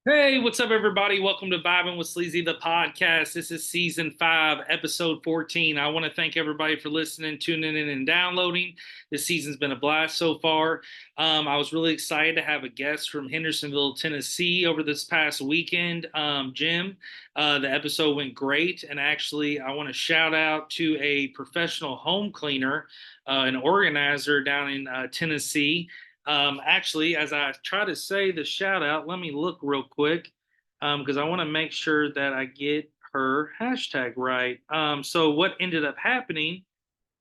Hey, what's up, everybody? Welcome to Vibing with Sleazy, the podcast. This is season 5, episode 14. I want to thank everybody for listening, tuning in, and downloading. This season's been a blast so far. I was really excited to have a guest from Hendersonville, Tennessee over this past weekend, Jim. The episode went great. And actually, I want to shout out to a professional home cleaner, an organizer down in Tennessee. Actually, as I try to say the shout out, let me look real quick because I want to make sure that I get her hashtag right. So what ended up happening?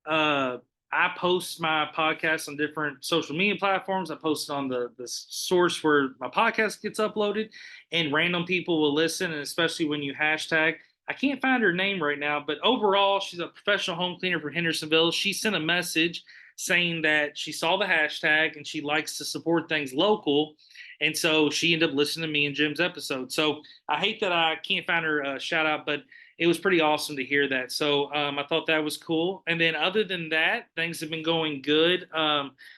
Uh, I post my podcast on different social media platforms. I post it on the source where my podcast gets uploaded, and random people will listen. And especially when you hashtag, I can't find her name right now, but overall, she's a professional home cleaner for Hendersonville. She sent a message saying that she saw the hashtag and she likes to support things local. And so she ended up listening to me and Jim's episode. So I hate that I can't find her shout out, but it was pretty awesome to hear that. So I thought that was cool. And then other than that, things have been going good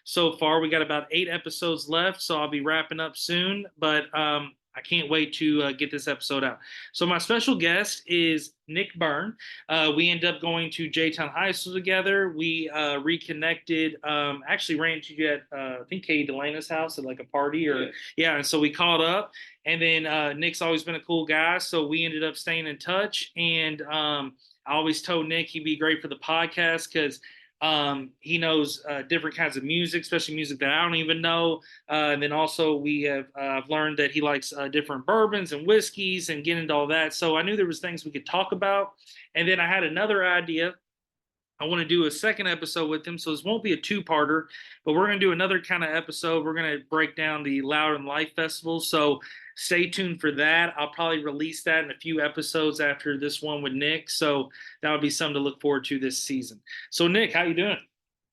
so far. We got about 8 episodes left, so I'll be wrapping up soon. But I can't wait to get this episode out. So my special guest is Nick Beirne. We ended up going to J-Town High School together. We reconnected. Actually ran into you at I think Katie Delana's house at like a party or yeah. And so we caught up. And then Nick's always been a cool guy, so we ended up staying in touch. And I always told Nick he'd be great for the podcast because he knows different kinds of music, especially music that I don't even know. And then also we have I've learned that he likes different bourbons and whiskeys and get into all that. So I knew there was things we could talk about. And then I had another idea. I want to do a second episode with him, so this won't be a two-parter, but we're going to do another kind of episode. We're going to break down the Loud and Life Festival, so stay tuned for that. I'll probably release that in a few episodes after this one with Nick, so that would be something to look forward to this season. So, Nick, how you doing?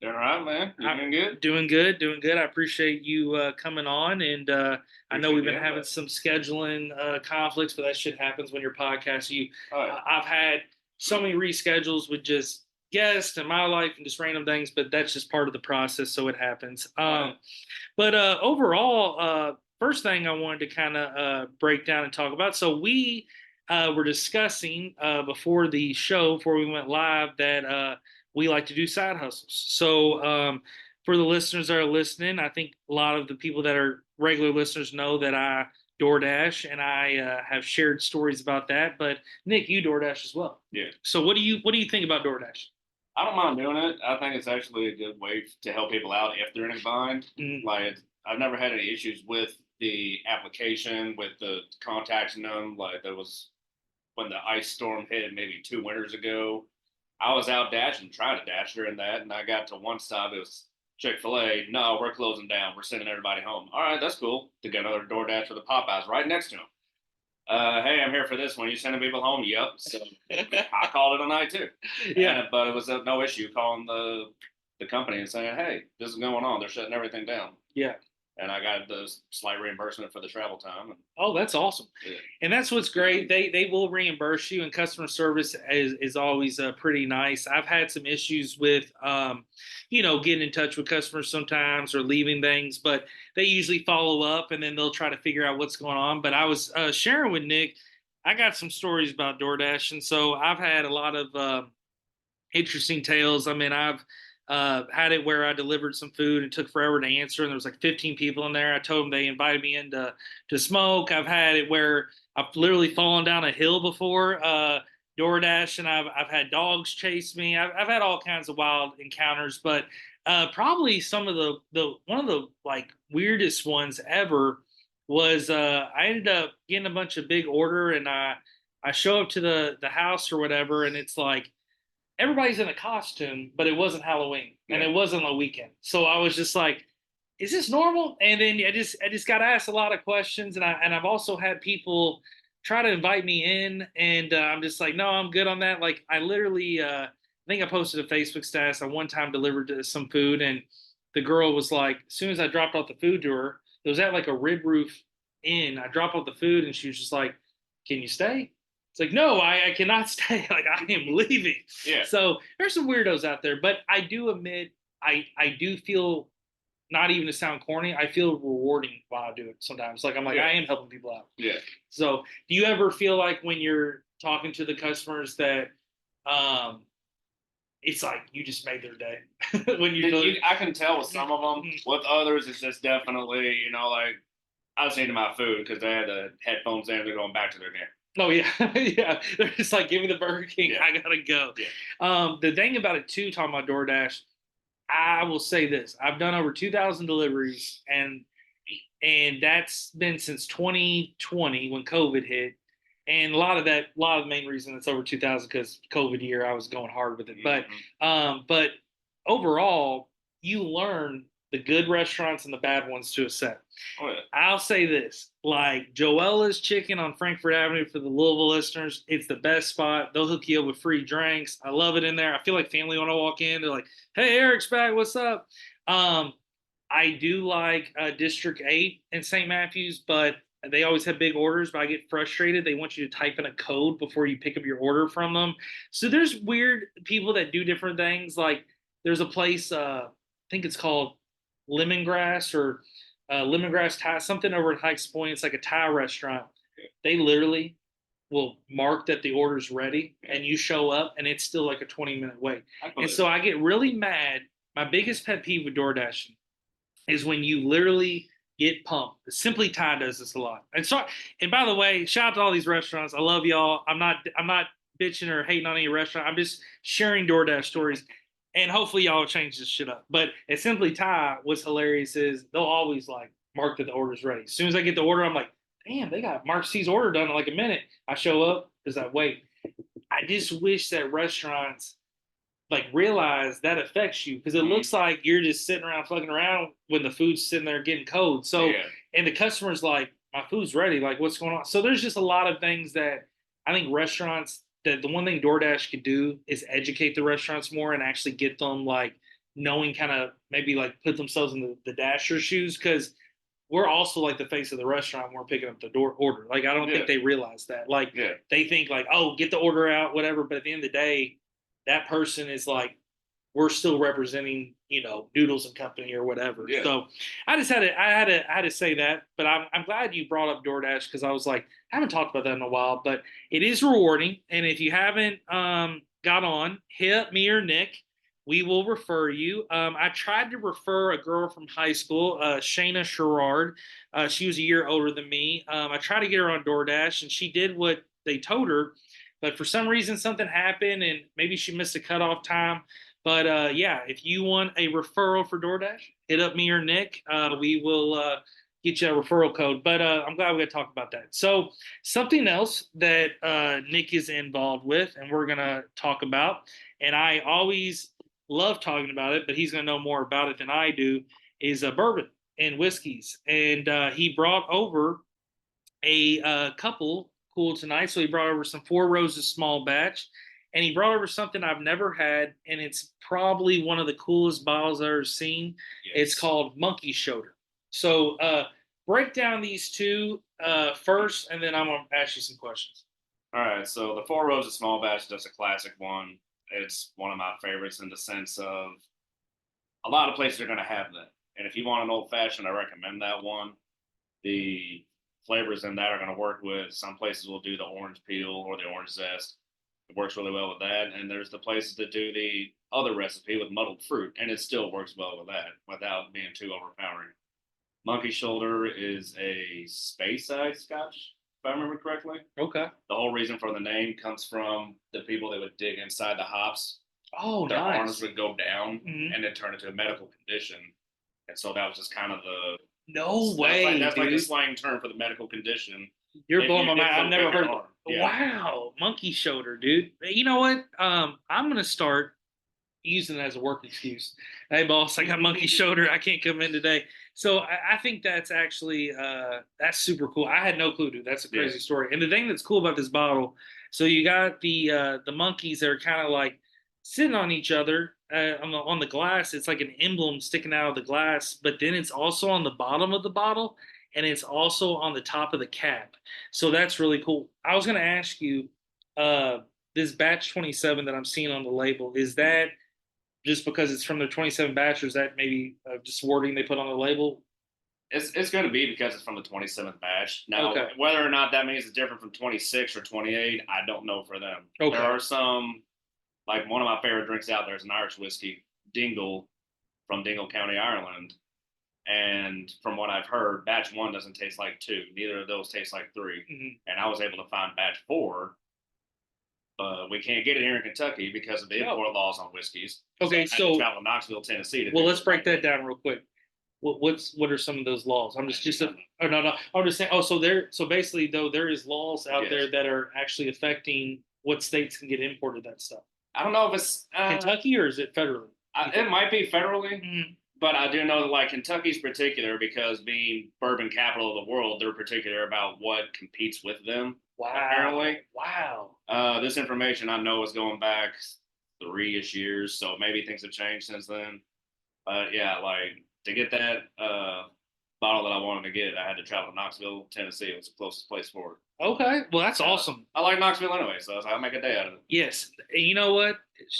Doing all right, man. You doing good? Doing good, doing good. I appreciate you coming on, and I know we've been having some scheduling conflicts, but that shit happens when you're podcasting. I've had so many reschedules with just guests and my life and just random things, but that's just part of the process, so it happens. But overall, first thing I wanted to kind of break down and talk about. So we were discussing before the show, before we went live, that we like to do side hustles. So for the listeners that are listening, I think a lot of the people that are regular listeners know that I DoorDash, and I have shared stories about that. But Nick, you DoorDash as well. Yeah. So what do you think about DoorDash? I don't mind doing it. I think it's actually a good way to help people out if they're in a bind. Like, I've never had any issues with the application, with the contacting them. Like, there was when the ice storm hit maybe 2 winters ago. I was out dashing, trying to dash during that, and I got to one stop. It was Chick-fil-A. No, we're closing down. We're sending everybody home. All right, that's cool. To get another DoorDash for the Popeyes right next to him. Hey, I'm here for this one. You sending people home? Yep. So I called it a night too. Yeah. But it was no issue calling the company and saying, hey, this is going on. They're shutting everything down. Yeah. And I got the slight reimbursement for the travel time. Oh, that's awesome. Yeah. And that's what's great. They will reimburse you, and customer service is always pretty nice. I've had some issues with, getting in touch with customers sometimes or leaving things, but they usually follow up and then they'll try to figure out what's going on. But I was sharing with Nick, I got some stories about DoorDash, and so I've had a lot of interesting tales. I mean, I've had it where I delivered some food and took forever to answer, and there was like 15 people in there. I told them they invited me in to smoke. I've had it where I've literally fallen down a hill before DoorDash, and I've had dogs chase me. I've had all kinds of wild encounters, but probably some of the one of the like weirdest ones ever was I ended up getting a bunch of big order, and I show up to the house or whatever, and it's like everybody's in a costume, but it wasn't Halloween and it wasn't a weekend. So I was just like, is this normal? And then I just got asked a lot of questions, and I've also had people try to invite me in, and I'm just like, no, I'm good on that. Like I literally, I think I posted a Facebook status. I one time delivered some food, and the girl was like, as soon as I dropped off the food to her, it was at like a Rib Roof Inn. I dropped off the food, and she was just like, can you stay? It's like, no, I cannot stay. Like, I am leaving. Yeah. So there's some weirdos out there, but I do admit, I do feel not even to sound corny, I feel rewarding while I do it sometimes. Like I'm like, Yeah. I am helping people out. Yeah. So do you ever feel like when you're talking to the customers that um it's like you just made their day when I can tell with some of them. With others, it's just definitely, like I was eating my food because they had the headphones in. They're going back to their dinner. Oh yeah, yeah. They're just like, give me the Burger King. Yeah. I gotta go. Yeah. The thing about it too, talking about DoorDash, I will say this: I've done over 2,000 deliveries, and that's been since 2020 when COVID hit. And a lot of the main reason it's over 2,000 because COVID year I was going hard with it. But overall, you learn the good restaurants and the bad ones to a set. Oh, yeah. I'll say this, like Joella's Chicken on Frankfurt Avenue for the Louisville listeners, it's the best spot. They'll hook you up with free drinks. I love it in there. I feel like family when I walk in. They're like, "Hey, Eric's back. What's up?" Um, I do like District 8 in St. Matthews, but they always have big orders, but I get frustrated. They want you to type in a code before you pick up your order from them. So there's weird people that do different things. Like there's a place, I think it's called Lemongrass or Lemongrass Thai, something over at Hikes Point. It's like a Thai restaurant. They literally will mark that the order's ready and you show up and it's still like a 20-minute wait. And so I get really mad. My biggest pet peeve with DoorDash is when you literally get pumped. Simply Thai does this a lot. And by the way, shout out to all these restaurants. I love y'all. I'm not bitching or hating on any restaurant. I'm just sharing DoorDash stories. And hopefully y'all will change this shit up. But at Simply Thai, what's hilarious is they'll always like mark that the order's ready. As soon as I get the order, I'm like, damn, they got Mark C's order done in like a minute. I show up because I wait. I just wish that restaurants like realize that affects you because it looks like you're just sitting around fucking around when the food's sitting there getting cold. So, yeah. And the customer's like, my food's ready. Like, what's going on? So there's just a lot of things that I think restaurants that the one thing DoorDash could do is educate the restaurants more and actually get them like knowing kind of maybe like put themselves in the dasher shoes because we're also like the face of the restaurant when we're picking up the door order. Like I don't think they realize that. Like they think like, oh, get the order out, whatever. But at the end of the day, that person is like, we're still representing, Noodles and Company or whatever. Yeah. So I just had to say that. But I'm glad you brought up DoorDash because I was like, I haven't talked about that in a while, but it is rewarding. And if you haven't got on, hit me or Nick. We will refer you. I tried to refer a girl from high school, Shayna Sherrard. She was a year older than me. I tried to get her on DoorDash, and she did what they told her. But for some reason, something happened, and maybe she missed a cutoff time. But yeah, if you want a referral for DoorDash, hit up me or Nick. We will get you a referral code. But I'm glad we got to talk about that. So something else that Nick is involved with, and we're gonna talk about, and I always love talking about it, but he's gonna know more about it than I do, is bourbon and whiskeys. And he brought over a couple cool tonight. So he brought over some Four Roses small batch, and he brought over something I've never had, and it's probably one of the coolest bottles I've ever seen. Yes. It's called Monkey Shoulder. So break down these two first, and then I'm gonna ask you some questions. All right. So the Four Roses small batch is just a classic one. It's one of my favorites in the sense of a lot of places are going to have that. And if you want an old fashioned, I recommend that one. The flavors in that are going to work with. Some places will do the orange peel or the orange zest. It works really well with that. And there's the places that do the other recipe with muddled fruit, and it still works well with that without being too overpowering. Monkey Shoulder is a Speyside Scotch, if I remember correctly. Okay. The whole reason for the name comes from the people that would dig inside the hops. Oh, their nice. arms would go down and then turn into a medical condition. And so that was just kind of the no way. That's like the slang term for the medical condition. You're blowing my mind. I've never heard. Yeah. Wow, Monkey Shoulder, dude. You know what? I'm gonna start using it as a work excuse. Hey, boss, I got Monkey Shoulder. I can't come in today. So I think that's actually that's super cool. I had no clue, dude. That's a crazy story. And the thing that's cool about this bottle, so you got the monkeys that are kind of like sitting on each other on the glass. It's like an emblem sticking out of the glass, but then it's also on the bottom of the bottle, and it's also on the top of the cap. So that's really cool. I was going to ask you, this batch 27 that I'm seeing on the label, is that just because it's from their 27 batch, or is that maybe just wording they put on the label? It's going to be because it's from the 27th batch. Now, Okay. whether or not that means it's different from 26 or 28, I don't know for them. Okay. There are some, like one of my favorite drinks out there is an Irish whiskey, Dingle, from Dingle County, Ireland. And from what I've heard, batch 1 doesn't taste like 2. Neither of those taste like 3. Mm-hmm. And I was able to find batch 4. But we can't get it here in Kentucky because of the import laws on whiskeys. Okay, so I had to travel to Knoxville, Tennessee. Well, let's break that down real quick. What are some of those laws? I'm just oh no, I'm just saying. Oh, so basically though there is laws out there that are actually affecting what states can get imported that stuff. I don't know if it's Kentucky or is it federally? It might be federally, but I do know that like Kentucky's particular because being bourbon capital of the world, they're particular about what competes with them. Wow. Apparently. Wow. This information I know is going back 3-ish years, so maybe things have changed since then. But yeah, like to get that bottle that I wanted to get, I had to travel to Knoxville, Tennessee. It was the closest place for it. Okay, well that's awesome. I like Knoxville anyway, so I'll make a day out of it. Yes, and you know what?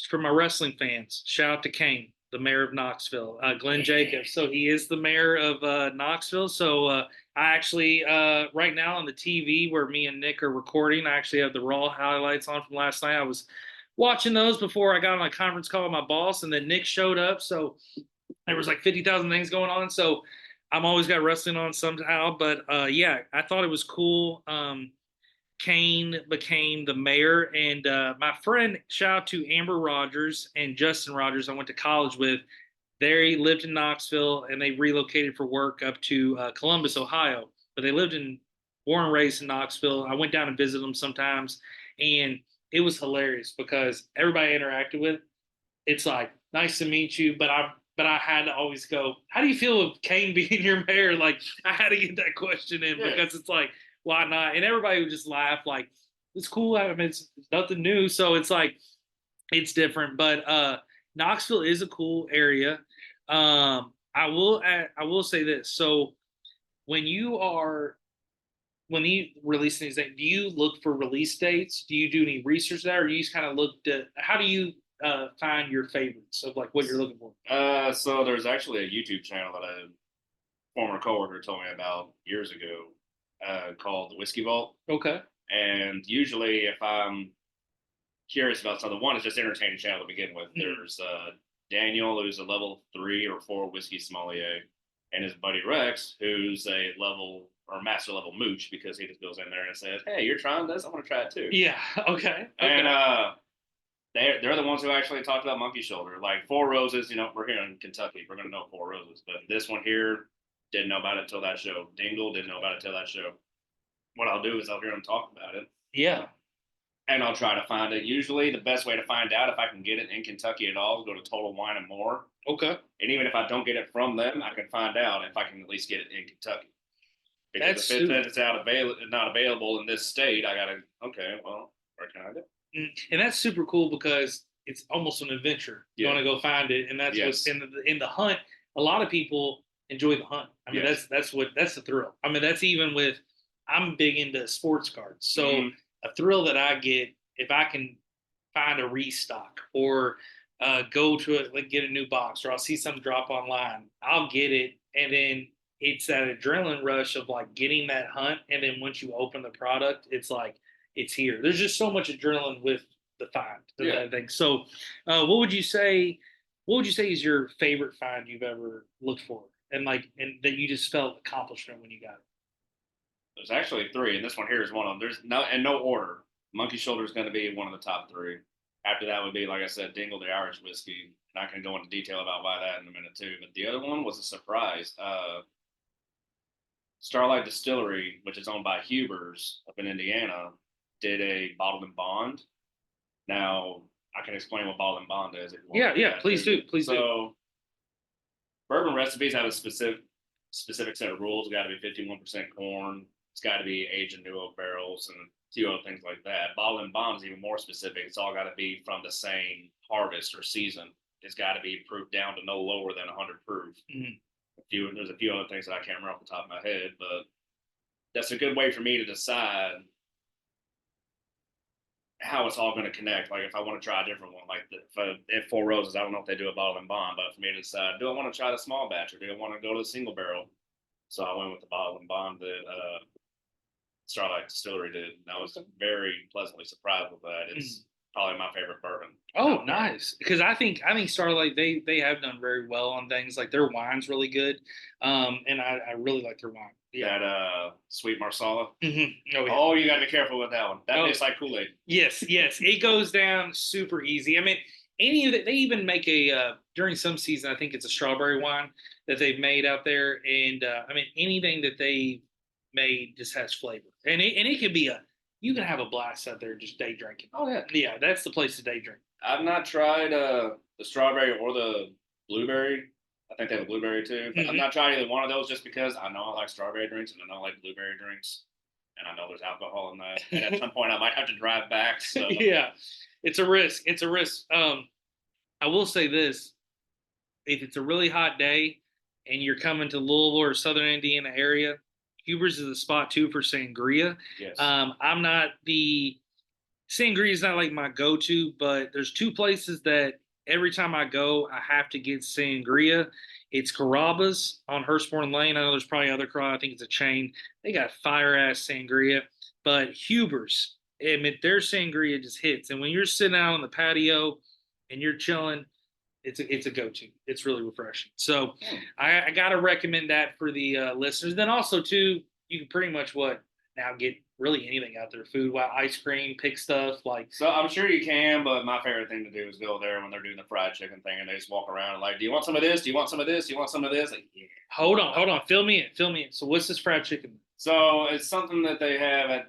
For my wrestling fans, shout out to Kane, the mayor of Knoxville, Glenn Jacobs. So he is the mayor of Knoxville. So I actually, right now on the TV where me and Nick are recording, I actually have the Raw highlights on from last night. I was watching those before I got on a conference call with my boss, and then Nick showed up. So there was like 50,000 things going on. So I'm always got wrestling on somehow. But yeah, I thought it was cool. Kane became the mayor, and my friend, shout out to Amber Rogers and Justin Rogers, I went to college with. They lived in Knoxville, and they relocated for work up to Columbus, Ohio. But they lived born and raised in Knoxville. I went down and visited them sometimes, and it was hilarious because everybody I interacted with, it's like, nice to meet you, but I had to always go, how do you feel with Kane being your mayor? Like, I had to get that question in because it's like, why not? And everybody would just laugh, like, it's cool. I mean, it's nothing new. So it's like, it's different. But Knoxville is a cool area. I will say this. So when you release these, do you look for release dates? Do you do any research there, or do you just kind of look at how do you find your favorites of like what you're looking for? So there's actually a YouTube channel that a former coworker told me about years ago called the Whiskey Vault. Okay. And usually, if I'm curious about something, one is just entertaining channel to begin with. Mm-hmm. There's Daniel, who's a level 3 or 4 whiskey sommelier, and his buddy Rex, who's a level or master level mooch because he just goes in there and says, "Hey, you're trying this? I want to try it too." Yeah. Okay. And they're the ones who actually talked about Monkey Shoulder, like Four Roses. You know, we're here in Kentucky, we're gonna know Four Roses, but this one here didn't know about it until that show. Dingle didn't know about it until that show. What I'll do is I'll hear them talk about it. Yeah. And I'll try to find it. Usually the best way to find out if I can get it in Kentucky at all is go to Total Wine and More. Okay. And even if I don't get it from them, I can find out if I can at least get it in Kentucky. Because if it's not available in this state, I gotta, okay, well, where can I go? And that's super cool because it's almost an adventure. You want to go find it, and that's what's in the hunt. A lot of people enjoy the hunt. I mean, that's the thrill. I mean, that's even with. I'm big into sports cards, so a thrill that I get if I can find a restock or go to it, like get a new box, or I'll see something drop online, I'll get it, and then it's that adrenaline rush of like getting that hunt, and then once you open the product, it's like it's here. There's just so much adrenaline with the find. I think so. What would you say? What would you say is your favorite find you've ever looked for, and that you just felt accomplishment when you got it? There's actually 3, and this one here is one of them. There's no order. Monkey Shoulder is going to be one of the top 3. After that would be, like I said, Dingle, the Irish whiskey. And I can go into detail about why that in a minute too. But the other one was a surprise. Starlight Distillery, which is owned by Huber's up in Indiana, did a bottled and bond. Now I can explain what bottled and bond is. Yeah, please do. So bourbon recipes have a specific set of rules. It's got to be 51% corn. It's got to be aged in new oak barrels and a few other things like that. Bottled and bond is even more specific. It's all got to be from the same harvest or season. It's got to be proofed down to no lower than 100 proof. Mm-hmm. There's a few other things that I can't remember off the top of my head, but that's a good way for me to decide how it's all going to connect. Like if I want to try a different one, like if Four Roses, I don't know if they do a bottle and bond, but for me to decide, do I want to try the small batch or do I want to go to the single barrel? So I went with the bottle and bond that Starlight Distillery did. And I was very pleasantly surprised with that. It's probably my favorite bourbon. Oh, nice. Because I think Starlight they have done very well on things like their wine's really good, and I really like their wine. Yeah. That sweet Marsala. Mm-hmm. Oh, yeah. Oh, you got to be careful with that one. That Oh, tastes like Kool-Aid. yes, yes, it goes down super easy. I mean, any of it. They even make a during some season. I think it's a strawberry wine that they've made out there, and I mean anything that they made just has flavor, and it can be a you can have a blast out there just day drinking. Oh yeah, Yeah, that's the place to day drink. I've not tried the strawberry or the blueberry. I think they have a blueberry too. But I've not tried either one of those just because I know I like strawberry drinks and I know I like blueberry drinks. And I know there's alcohol in that. And at some point I might have to drive back. So Yeah, it's a risk. It's a risk. I will say this: if it's a really hot day and you're coming to Louisville or Southern Indiana area, Huber's is the spot too for sangria. yes. I'm not the sangria is not like my go-to, but there's two places that every time I go, I have to get sangria. It's Carrabba's on Hurstbourne Lane. I know there's probably other I think it's a chain. They got fire ass sangria, but Huber's, I mean, their sangria just hits. And when you're sitting out on the patio and you're chilling, it's a go-to. It's really refreshing. So I got to recommend that for the listeners. Then also too, you can pretty much now get really anything out there, food, ice cream, pick stuff like. So I'm sure you can, but my favorite thing to do is go there when they're doing the fried chicken thing and they just walk around and like, do you want some of this? Do you want some of this? Do you want some of this? Like, yeah. Hold on, fill me in. So what's this fried chicken? So it's something that they have at.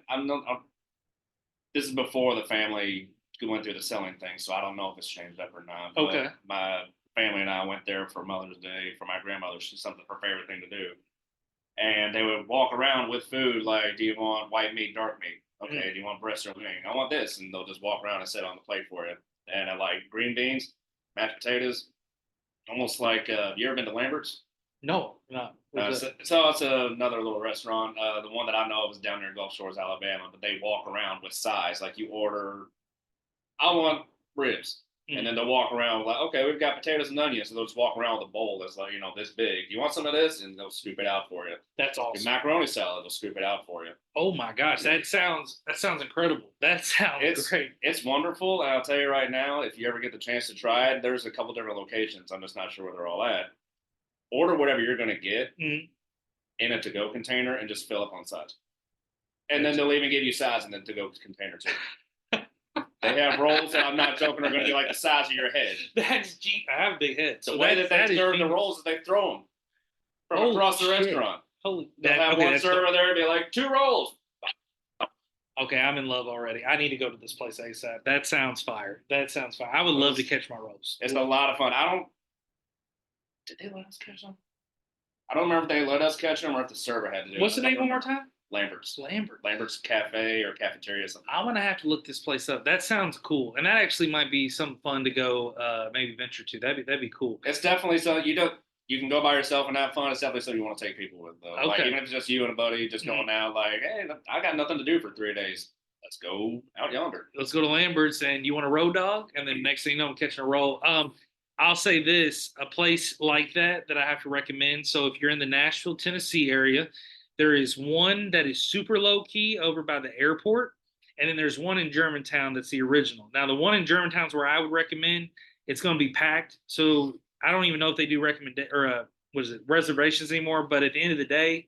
This is before the family went through the selling thing, so I don't know if it's changed up or not. Okay. My family and I went there for Mother's Day for my grandmother. She's something her favorite thing to do. And they would walk around with food like, do you want white meat, dark meat? Okay, do you want breast or wing? I want this. And they'll just walk around and sit on the plate for you. And I like green beans, mashed potatoes, almost like, you ever been to Lambert's? No, no. So it's another little restaurant. The one that I know of is down near Gulf Shores, Alabama, but they walk around with size. Like you order, I want ribs. And then they'll walk around like, okay, we've got potatoes and onions. So they'll just walk around with a bowl that's like, this big. You want some of this? And they'll scoop it out for you. That's awesome. Your macaroni salad, they'll scoop it out for you. Oh my gosh, that sounds incredible. That sounds great. It's wonderful. And I'll tell you right now, if you ever get the chance to try it, there's a couple different locations. I'm just not sure where they're all at. Order whatever you're going to get in a to-go container and just fill up on sides. And then they'll even give you size in the to-go container too. They have rolls, and I'm not joking, are going to be like the size of your head. That's cheap. I have a big head. The way that they serve the rolls is they throw them from across the restaurant. They'll have one server there and be like, 2 rolls. Okay, I'm in love already. I need to go to this place ASAP. That sounds fire. I would love to catch my rolls. It's a lot of fun. Did they let us catch them? I don't remember if they let us catch them or if the server had to do it. What's the name one more time? Lambert's Cafe or Cafeteria or something. I'm going to have to look this place up. That sounds cool. And that actually might be something fun to go maybe venture to. That'd be cool. It's definitely something you can go by yourself and have fun. It's definitely something you want to take people with, though. Okay. Like, even if it's just you and a buddy just going out, like, hey, I got nothing to do for 3 days. Let's go out yonder. Let's go to Lambert's and you want a road dog? And then next thing you know, I'm catching a roll. I'll say this, a place like that I have to recommend. So if you're in the Nashville, Tennessee area, there is one that is super low key over by the airport. And then there's one in Germantown that's the original. Now, the one in Germantown is where I would recommend. It's going to be packed. So I don't even know if they do reservations anymore. But at the end of the day,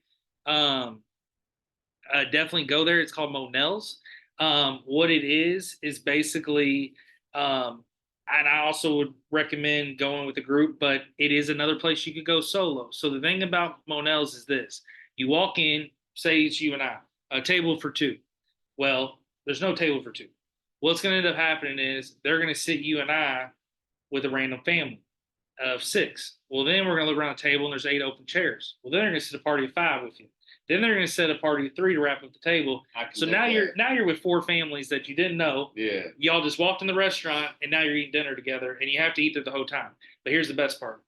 definitely go there. It's called Monell's. What it is basically, and I also would recommend going with a group, but it is another place you could go solo. So the thing about Monell's is this. You walk in, say it's you and I, a table for 2. Well, there's no table for 2. What's going to end up happening is they're going to sit you and I with a random family of 6. Well, then we're going to look around the table and there's 8 open chairs. Well, then they're going to sit a party of 5 with you. Then they're going to set a party of 3 to wrap up the table. So now you're with 4 families that you didn't know. Yeah. Y'all just walked in the restaurant and now you're eating dinner together and you have to eat there the whole time. But here's the best part.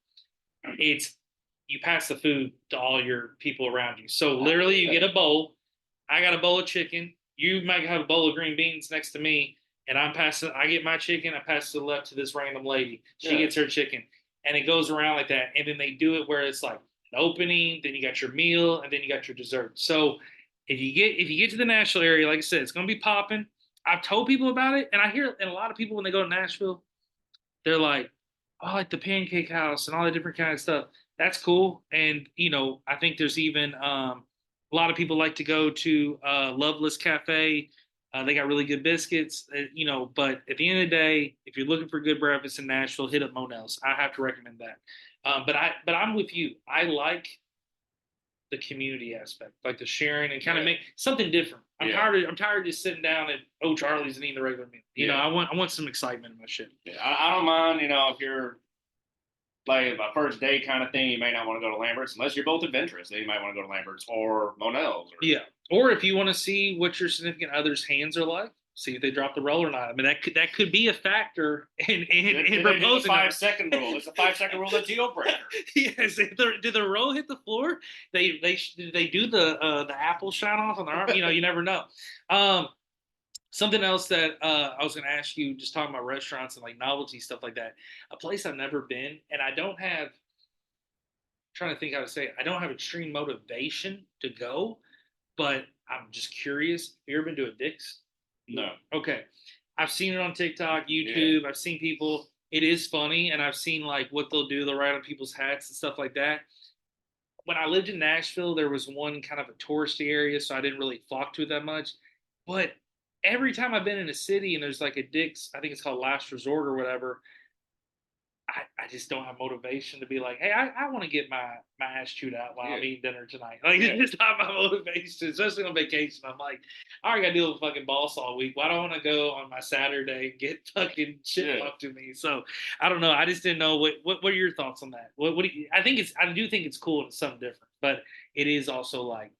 You pass the food to all your people around you. So literally you get a bowl. I got a bowl of chicken. You might have a bowl of green beans next to me. and I get my chicken, I pass it to the left to this random lady. She Yeah. gets her chicken, and it goes around like that. And then they do it where it's like an opening, then you got your meal, and then you got your dessert. So if you get to the Nashville area, like I said, it's gonna be popping. I've told people about it, and I hear and a lot of people when they go to Nashville, they're like, "Oh, I like the Pancake House and all the different kind of stuff." That's cool, and I think there's even a lot of people like to go to Loveless Cafe. They got really good biscuits, But at the end of the day, if you're looking for good breakfast in Nashville, hit up Monell's. I have to recommend that. But I'm with you. I like the community aspect, like the sharing and kind of make something different. I'm tired of just sitting down at Charlie's and eating the regular meal. I want some excitement in my shit. Yeah, I don't mind, if you're like a first day kind of thing, you may not want to go to Lambert's unless you're both adventurous. Then you might want to go to Lambert's or Monell's. Or if you want to see what your significant other's hands are like, see if they drop the roll or not. I mean, that could be a factor in proposing. 5-second rule. It's a 5-second rule. That's deal breaker. Yes. Did the roll hit the floor? They do the apple shine off on their arm. You never know. Something else that I was going to ask you, just talking about restaurants and like novelty stuff like that. A place I've never been, and I don't have. I'm trying to think how to say it. I don't have extreme motivation to go, but I'm just curious. Have you ever been to a Dick's? No. Okay. I've seen it on TikTok, YouTube. I've seen people. It is funny, and I've seen like what they'll do. They'll write on people's hats and stuff like that. When I lived in Nashville, there was one kind of a touristy area, so I didn't really flock to it that much. But every time I've been in a city and there's like a Dick's, I think it's called Last Resort or whatever, I just don't have motivation to be like, hey, I want to get my ass chewed out while I'm eating dinner tonight. Like, it's just not my motivation, especially on vacation. I'm like, I already got to deal with fucking boss all week. Why do I want to go on my Saturday and get fucking shit up to me? So I don't know. I just didn't know what are your thoughts on that? What do you? I do think it's cool and it's something different, but it is also like,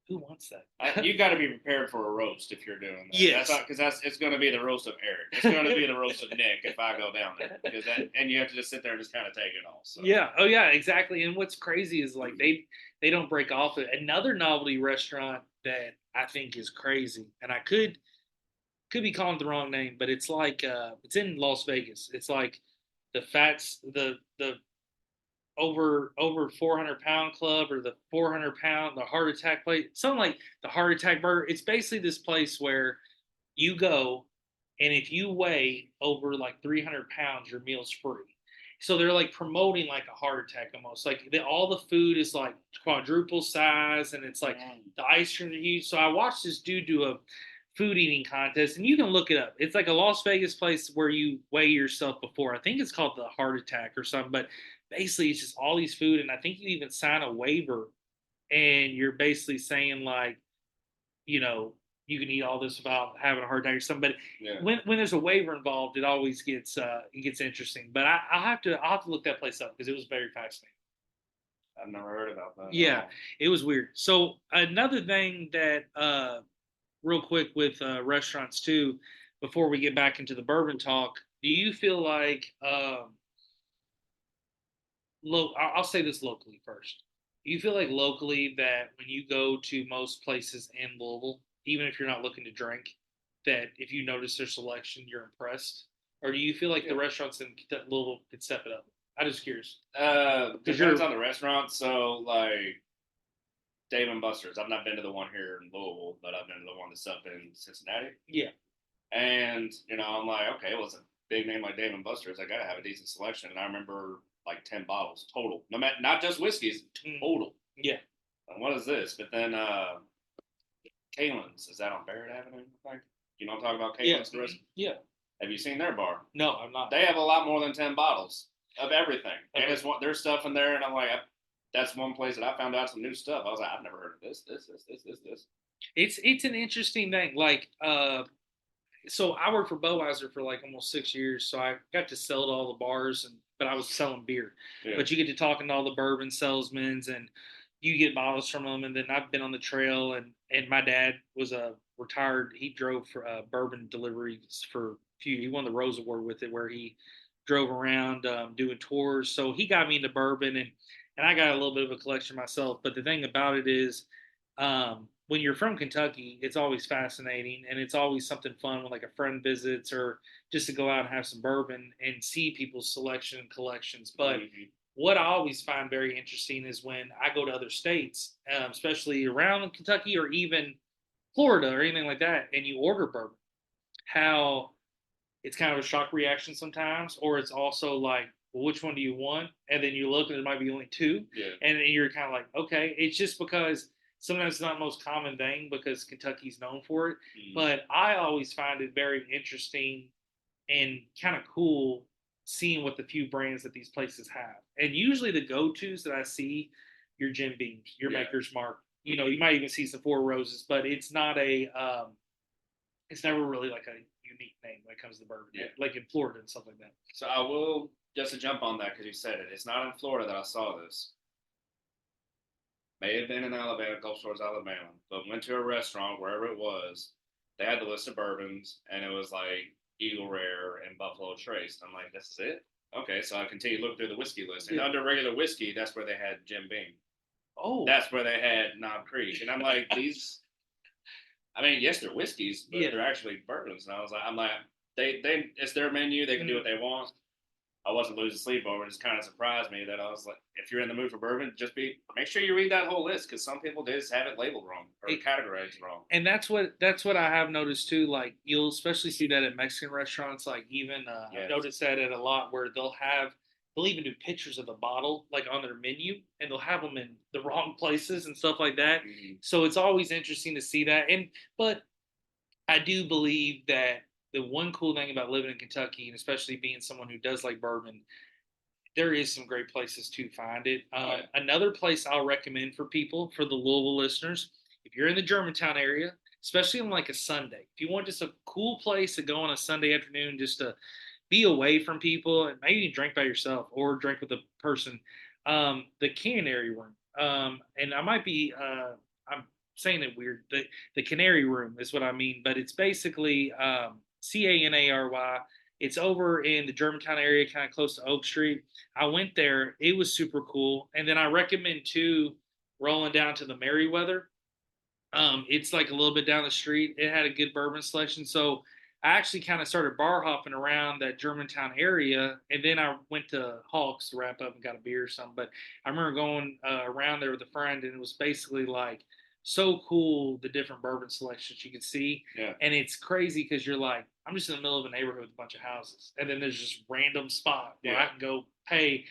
who wants that? You got to be prepared for a roast if you're doing that. Yes, because it's going to be the roast of Eric. It's going to be the roast of Nick if I go down there. And you have to just sit there and just kind of take it all. So. Yeah. Oh yeah. Exactly. And what's crazy is like they don't break off it. Another novelty restaurant that I think is crazy, and I could be calling it the wrong name, but it's like it's in Las Vegas. It's like the over 400-pound club or the 400-pound, the heart attack place, something like the heart attack burger. It's basically this place where you go, and if you weigh over like 300 pounds, your meal's free. So they're like promoting like a heart attack almost. Like all the food is like quadruple size, and it's like the ice cream are huge. So I watched this dude do a food eating contest, and you can look it up. It's like a Las Vegas place where you weigh yourself before. I think it's called the heart attack or something, but basically it's just all these food, and I think you even sign a waiver, and you're basically saying like, you can eat all this without having a heart attack or something. But when there's a waiver involved, it always gets interesting. But I'll have to look that place up because it was very fascinating. I've never heard about that. Yeah, it was weird. So another thing that real quick with restaurants too, before we get back into the bourbon talk, do you feel like I'll say this locally first. Do you feel like locally that when you go to most places in Louisville, even if you're not looking to drink, that if you notice their selection, you're impressed? Or do you feel like the restaurants in Louisville could step it up? I'm just curious. Depends on the restaurant. So, like, Dave and Buster's. I've not been to the one here in Louisville, but I've been to the one that's up in Cincinnati. Yeah. And, I'm like, okay, well, it's a big name like Dave and Buster's. I got to have a decent selection. And I remember like 10 bottles total. No matter, not just whiskeys, total. Yeah. And what is this? But then Kalen's, is that on Barrett Avenue? I think. You know what I'm talking about? Kalen's Restaurant? Yeah. Have you seen their bar? No, I'm not. They have a lot more than 10 bottles of everything. Okay. And there's stuff in there, and I'm like, that's one place that I found out some new stuff. I was like, I've never heard of this. It's an interesting thing. Like, so I worked for Budweiser for like almost 6 years, so I got to sell to all the bars, but I was selling beer. Yeah. But you get to talking to all the bourbon salesmen, and you get bottles from them. And then I've been on the trail, and my dad was a retired. He drove for bourbon deliveries for he won the Rose Award with it, where he drove around doing tours. So he got me into bourbon, and I got a little bit of a collection myself. But the thing about it is, when you're from Kentucky, it's always fascinating and it's always something fun when like a friend visits or just to go out and have some bourbon and see people's selection and collections. But what I always find very interesting is when I go to other states, especially around Kentucky or even Florida or anything like that, and you order bourbon, how it's kind of a shock reaction sometimes, or it's also like, well, which one do you want? And then you look and there might be only two. Yeah. And then you're kind of like, okay, it's just because sometimes it's not the most common thing because Kentucky's known for it. But I always find it very interesting and kind of cool seeing what the few brands that these places have. And usually the go-tos that I see, your Jim Beams, your Maker's Mark, you know, you might even see some Four Roses, but it's not it's never really like a unique name when it comes to bourbon, like in Florida and stuff like that. So I will, just to jump on that because you said it, it's not in Florida that I saw this. May have been in Alabama, Gulf Shores, Alabama, but went to a restaurant, wherever it was. They had the list of bourbons, and it was like Eagle Rare and Buffalo Trace. I'm like, this is it? Okay, so I continued to look through the whiskey list. And under regular whiskey, that's where they had Jim Beam. Oh. That's where they had Knob Creek. And I'm like, these, I mean, yes, they're whiskeys, but they're actually bourbons. And I was like, it's their menu. They can do what they want. I wasn't losing sleep over it. It just kind of surprised me that I was like, if you're in the mood for bourbon, make sure you read that whole list because some people just have it labeled wrong or categorized wrong. And that's what I have noticed too. Like you'll especially see that at Mexican restaurants. Like even I've noticed that at a lot where they'll even do pictures of the bottle like on their menu and they'll have them in the wrong places and stuff like that. So it's always interesting to see that. But I do believe that the one cool thing about living in Kentucky, and especially being someone who does like bourbon, there is some great places to find it. Another place I'll recommend for people, for the Louisville listeners, if you're in the Germantown area, especially on like a Sunday, if you want just a cool place to go on a Sunday afternoon just to be away from people and maybe drink by yourself or drink with a person, the Canary Room. And I might be, I'm saying it weird. The Canary Room is what I mean, but it's basically Canary. It's over in the Germantown area, kind of close to Oak Street. I went there. It was super cool. And then I recommend too, rolling down to the Merriweather. It's like a little bit down the street. It had a good bourbon selection. So I actually kind of started bar hopping around that Germantown area. And then I went to Hawks to wrap up and got a beer or something. But I remember going around there with a friend, and it was basically like, so cool the different bourbon selections you could see. And it's crazy because you're like, I'm just in the middle of a neighborhood with a bunch of houses, and then there's just random spot where I can go pay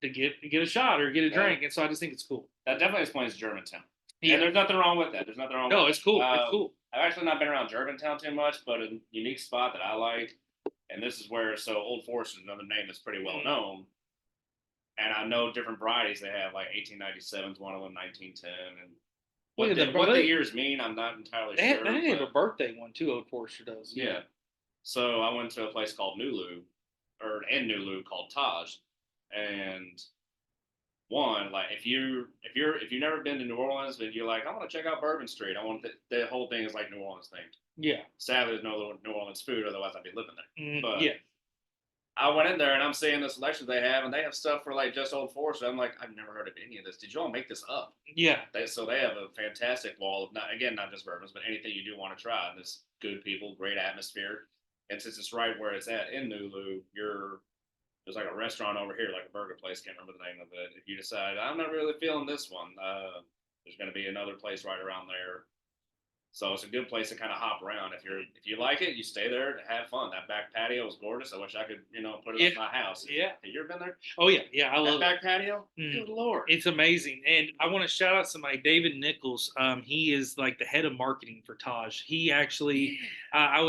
to get a shot or get a drink, and so I just think it's cool. That definitely explains Germantown. Yeah, there's nothing wrong with that. There's nothing wrong. No, it's cool. It's cool. I've actually not been around Germantown too much, but a unique spot that I like, and this is where Old Forest is another name that's pretty well known. And I know different varieties they have, like 1897 is one of them, 1910, and what the years mean, I'm not entirely sure. They have a birthday one too. Old Forester does. Yeah. So I went to a place called Nulu called Taj, and like if you've never been to New Orleans, then you're like, I want to check out Bourbon Street. I want the whole thing is like New Orleans themed. Yeah. Sadly, there's no New Orleans food, otherwise I'd be living there. But yeah. I went in there and I'm seeing the selections they have, and they have stuff for like just Old Forester. I'm like, I've never heard of any of this. Did you all make this up? Yeah. They have a fantastic wall of not just bourbons, but anything you do want to try. And this good people, great atmosphere. And since it's right where it's at in Nulu, there's like a restaurant over here, like a burger place. Can't remember the name of it. If you decide I'm not really feeling this one, there's going to be another place right around there. So it's a good place to kind of hop around. If you like it, you stay there to have fun. That back patio is gorgeous. I wish I could, put it in my house. Yeah. Have you ever been there? Oh yeah, I love that back patio. Good Lord, it's amazing. And I want to shout out somebody, David Nichols. He is like the head of marketing for Taj. He actually, I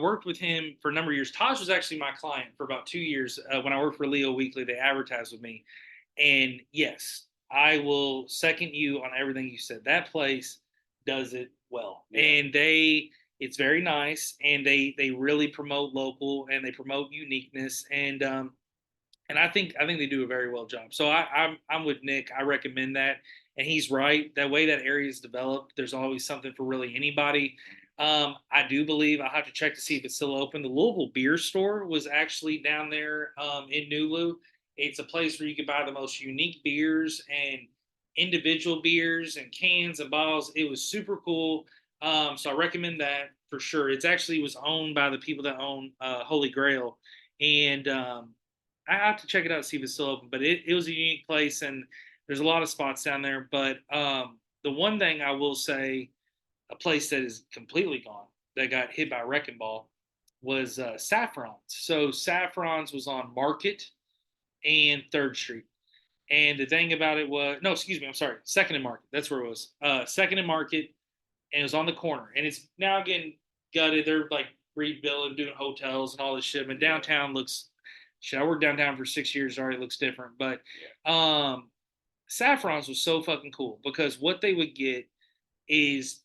worked with him for a number of years. Taj was actually my client for about 2 years when I worked for Leo Weekly. They advertised with me, and yes, I will second you on everything you said. That place does it well, and it's very nice, and they really promote local and they promote uniqueness, and I think they do a very well job. So I'm with Nick. I recommend that, and he's right. That way that area is developed, there's always something for really anybody. I do believe I'll have to check to see if it's still open. The Louisville Beer Store was actually down there in Nulu. It's a place where you can buy the most unique beers, and individual beers and cans and bottles. It was super cool. So I recommend that for sure. It's actually was owned by the people that own Holy Grail, and I have to check it out to see if it's still open. But it was a unique place, and there's a lot of spots down there. But the one thing I will say, a place that is completely gone, that got hit by a wrecking ball, was Saffron's. So Saffron's was on Market and Third Street. And the thing about it was, no, excuse me, I'm sorry, Second and Market. That's where it was. Second and Market, and it was on the corner. And it's now getting gutted. They're like rebuilding, doing hotels and all this shit. But downtown looks. Shit, I worked downtown for 6 years. Already looks different. But Saffron's was so fucking cool because what they would get is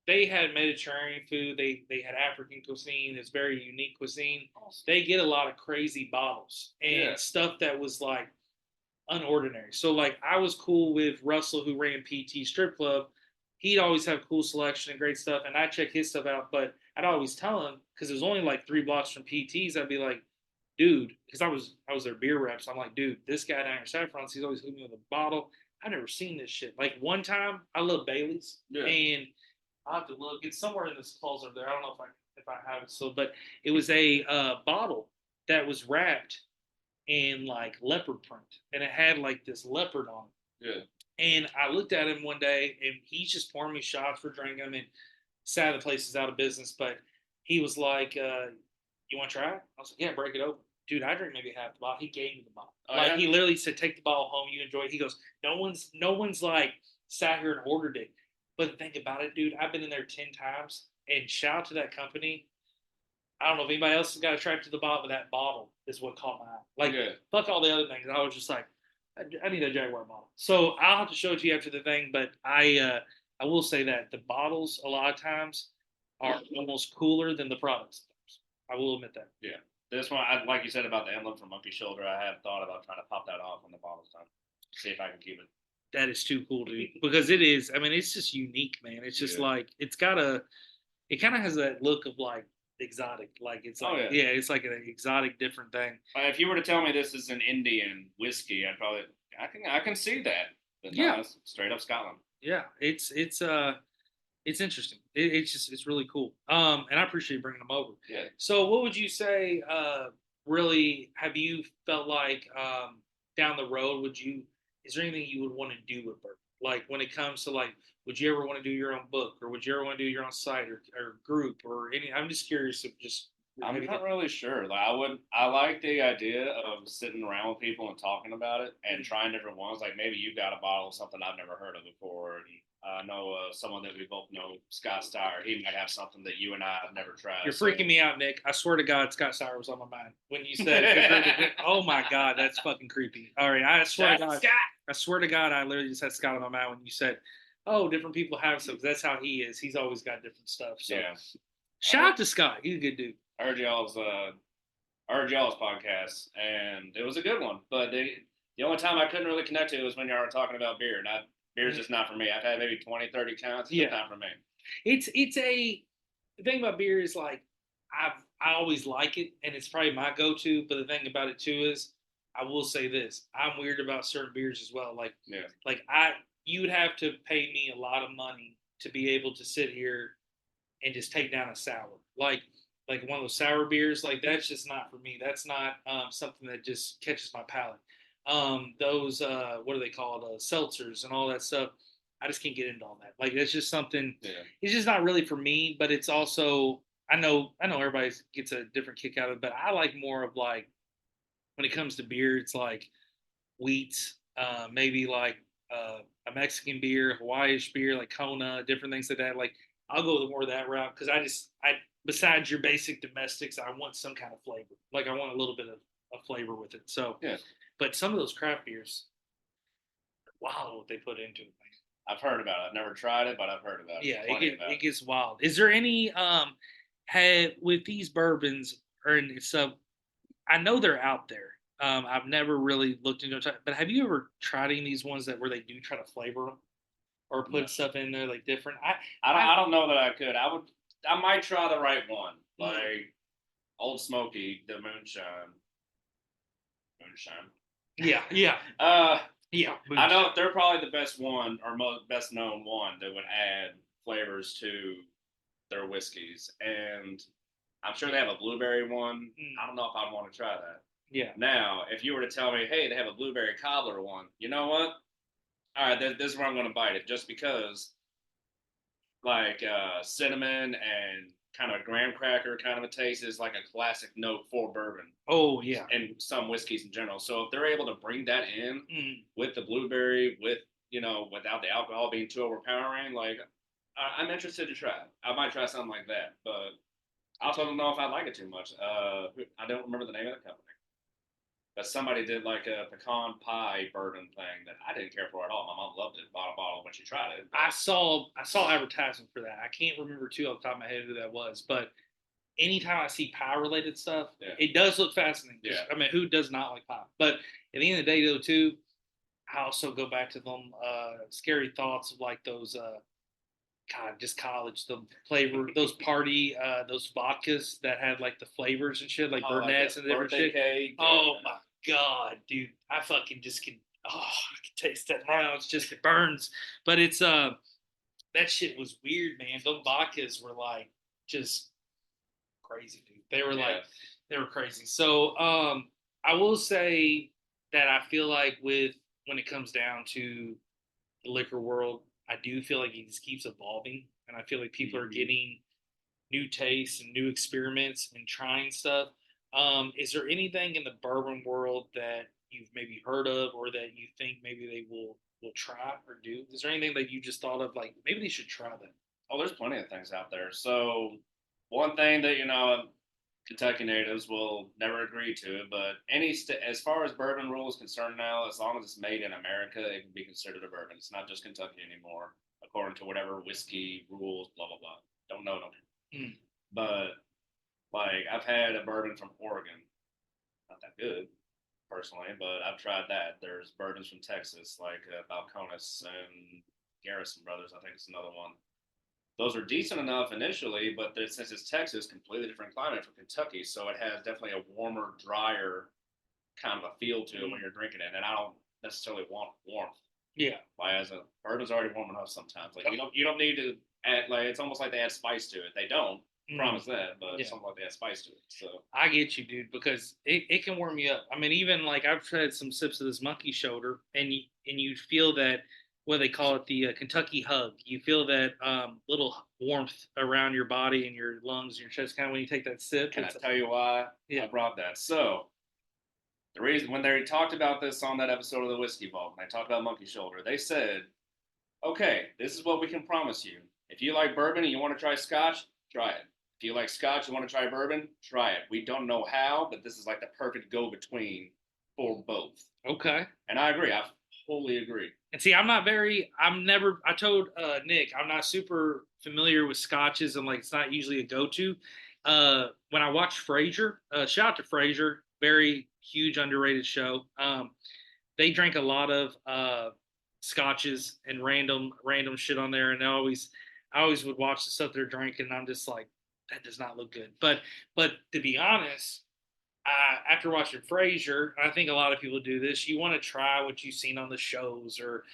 they had Mediterranean food. They had African cuisine. It's very unique cuisine. They get a lot of crazy bottles and stuff that was like unordinary. So like I was cool with Russell who ran PT Strip Club. He'd always have cool selection and great stuff, and I check his stuff out. But I'd always tell him because it was only like 3 blocks from PT's. I'd be like, dude, because I was their beer rep. So I'm like, dude, this guy down here at Saffron's, he's always hitting me with a bottle. I've never seen this shit. Like one time, I love Bailey's, and I'll have to look. It's somewhere in this closet there. I don't know if I have it still, but it was a bottle that was wrapped in like leopard print, and it had like this leopard on it. Yeah. And I looked at him one day, and he's just pouring me shots for drinking. I mean, sad the place is out of business, but he was like, "You want to try it?" I was like, "Yeah, break it open." Dude, I drank maybe half the bottle. He gave me the bottle. He literally said, "Take the bottle home. You enjoy it." He goes, "No one's like sat here and ordered it." But the thing about it, dude, I've been in there 10 times, and shout out to that company. I don't know if anybody else has got attracted to the bottle, but that bottle is what caught my eye. Like, fuck all the other things. I was just like, I need a Jaguar bottle. So I'll have to show it to you after the thing. But I will say that the bottles a lot of times are almost cooler than the products. I will admit that. Yeah. This one, like you said about the emblem from Monkey Shoulder, I have thought about trying to pop that off on the bottles time. See if I can keep it. That is too cool, dude. Because it is. I mean, it's just unique, man. It's just like it kind of has that look of like exotic. Like it's like it's like an exotic, different thing. If you were to tell me this is an Indian whiskey, I can see that. But no, it's straight up Scotland. Yeah, it's interesting. It's really cool. And I appreciate bringing them over. Yeah. So, what would you say? Really, have you felt like down the road? Is there anything you would want to do with bourbon? Like when it comes to like, would you ever want to do your own book, or would you ever want to do your own site or group or any? I'm just curious if just. I'm not really sure. Like I like the idea of sitting around with people and talking about it and trying different ones. Like maybe you got a bottle of something I've never heard of before. I know someone that we both know, Scott Steyer. He might have something that you and I have never tried. You're freaking me out, Nick. I swear to God, Scott Steyer was on my mind when you said, "Oh my God, that's fucking creepy." All right, I swear to God, Scott. I swear to God, I literally just had Scott on my mind when you said, "Oh, different people have stuff." That's how he is. He's always got different stuff. So, shout out to Scott. He's a good dude. I heard y'all's podcast, and it was a good one. But the only time I couldn't really connect to was when y'all were talking about beer. And beer's just not for me. I've had maybe 20, 30 counts. It's not for me. The thing about beer is like I always like it, and it's probably my go-to. But the thing about it too is, I will say this: I'm weird about certain beers as well. Like you would have to pay me a lot of money to be able to sit here and just take down a sour. Like one of those sour beers, like that's just not for me. That's not something that just catches my palate. Those what are they called? Seltzers and all that stuff. I just can't get into all that. Like that's just something. Yeah. It's just not really for me. But it's also I know everybody gets a different kick out of it. But I like more of like when it comes to beer, it's like wheats, maybe like a Mexican beer, Hawaiian beer, like Kona, different things like that. Like I'll go more that route because I besides your basic domestics, I want some kind of flavor. Like I want a little bit of flavor with it. So, but some of those craft beers, wow, what they put into it. I've heard about it. I've never tried it, but I've heard about it. Yeah, it gets wild. Is there any with these bourbons or stuff? I know they're out there. I've never really looked into it, but have you ever tried any of these ones where they do try to flavor them or put stuff in there like different? I don't know that I could. I might try the right one, like Old Smoky, the moonshine. Yeah. Yeah, I know they're probably the best one or most best known one that would add flavors to their whiskeys, and I'm sure they have a blueberry one. I don't know if I'd want to try that. Yeah. Now, if you were to tell me, hey, they have a blueberry cobbler one, you know what? All right, this is where I'm going to bite it, just because like cinnamon and kind of a graham cracker kind of a taste is like a classic note for bourbon. Oh yeah. And some whiskeys in general. So if they're able to bring that in with the blueberry, with without the alcohol being too overpowering, like I'm interested to try it. I might try something like that, but I also don't know if I like it too much. I don't remember the name of the company, but somebody did like a pecan pie bourbon thing that I didn't care for at all. My mom loved it, bought a bottle when she tried it. I saw advertisement for that. I can't remember too off the top of my head who that was, but anytime I see pie related stuff, it does look fascinating. Yeah. I mean, who does not like pie? But at the end of the day, though, too, I also go back to them scary thoughts of like those God, just college, the flavor, those party, those vodkas that had like the flavors and shit, like Burnett's and different shit. Cake, oh my God, dude, I fucking just can. Oh, I can taste that now. It's just it burns, but it's that shit was weird, man. Those vodkas were like just crazy, dude. They were like they were crazy. So I will say that I feel like with when it comes down to the liquor world, I do feel like it just keeps evolving, and I feel like people are getting new tastes and new experiments and trying stuff. Is there anything in the bourbon world that you've maybe heard of, or that you think maybe they will try or do? Is there anything that you just thought of like maybe they should try that? Oh, there's plenty of things out there. So one thing that Kentucky natives will never agree to, but as far as bourbon rule is concerned now, as long as it's made in America, it can be considered a bourbon. It's not just Kentucky anymore, according to whatever whiskey rules, blah blah blah. Don't know. But like I've had a bourbon from Oregon, not that good personally, but I've tried that. There's bourbons from Texas, like Balcones and Garrison Brothers, I think it's another one. Those are decent enough initially, but since it's Texas, completely different climate from Kentucky, so it has definitely a warmer, drier kind of a feel to it when you're drinking it, and I don't necessarily want warmth. Yeah. Like as a bourbon's already warm enough sometimes. Like you don't need to add, like it's almost like they add spice to it. They don't promise that, but it's something like they add spice to it. So I get you, dude, because it can warm you up. I mean, even like I've had some sips of this monkey shoulder, and you feel that what they call it, the Kentucky hug. You feel that little warmth around your body and your lungs and your chest, kind of when you take that sip. Can I tell you why I brought that? So the reason when they talked about this on that episode of the Whiskey Vault, when they talked about monkey shoulder, they said, "Okay, this is what we can promise you. If you like bourbon and you want to try Scotch, try it. If you like Scotch and want to try bourbon, try it. We don't know how, but this is like the perfect go between for both." Okay. And I agree. I wholly agree. And see, I told Nick, I'm not super familiar with scotches, and like it's not usually a go to. When I watch Frasier, shout out to Frasier, very huge underrated show. They drink a lot of scotches and random shit on there, and I always would watch the stuff they're drinking, and I'm just like, that does not look good. But to be honest, after watching Frasier, I think a lot of people do this. You want to try what you've seen on the shows, or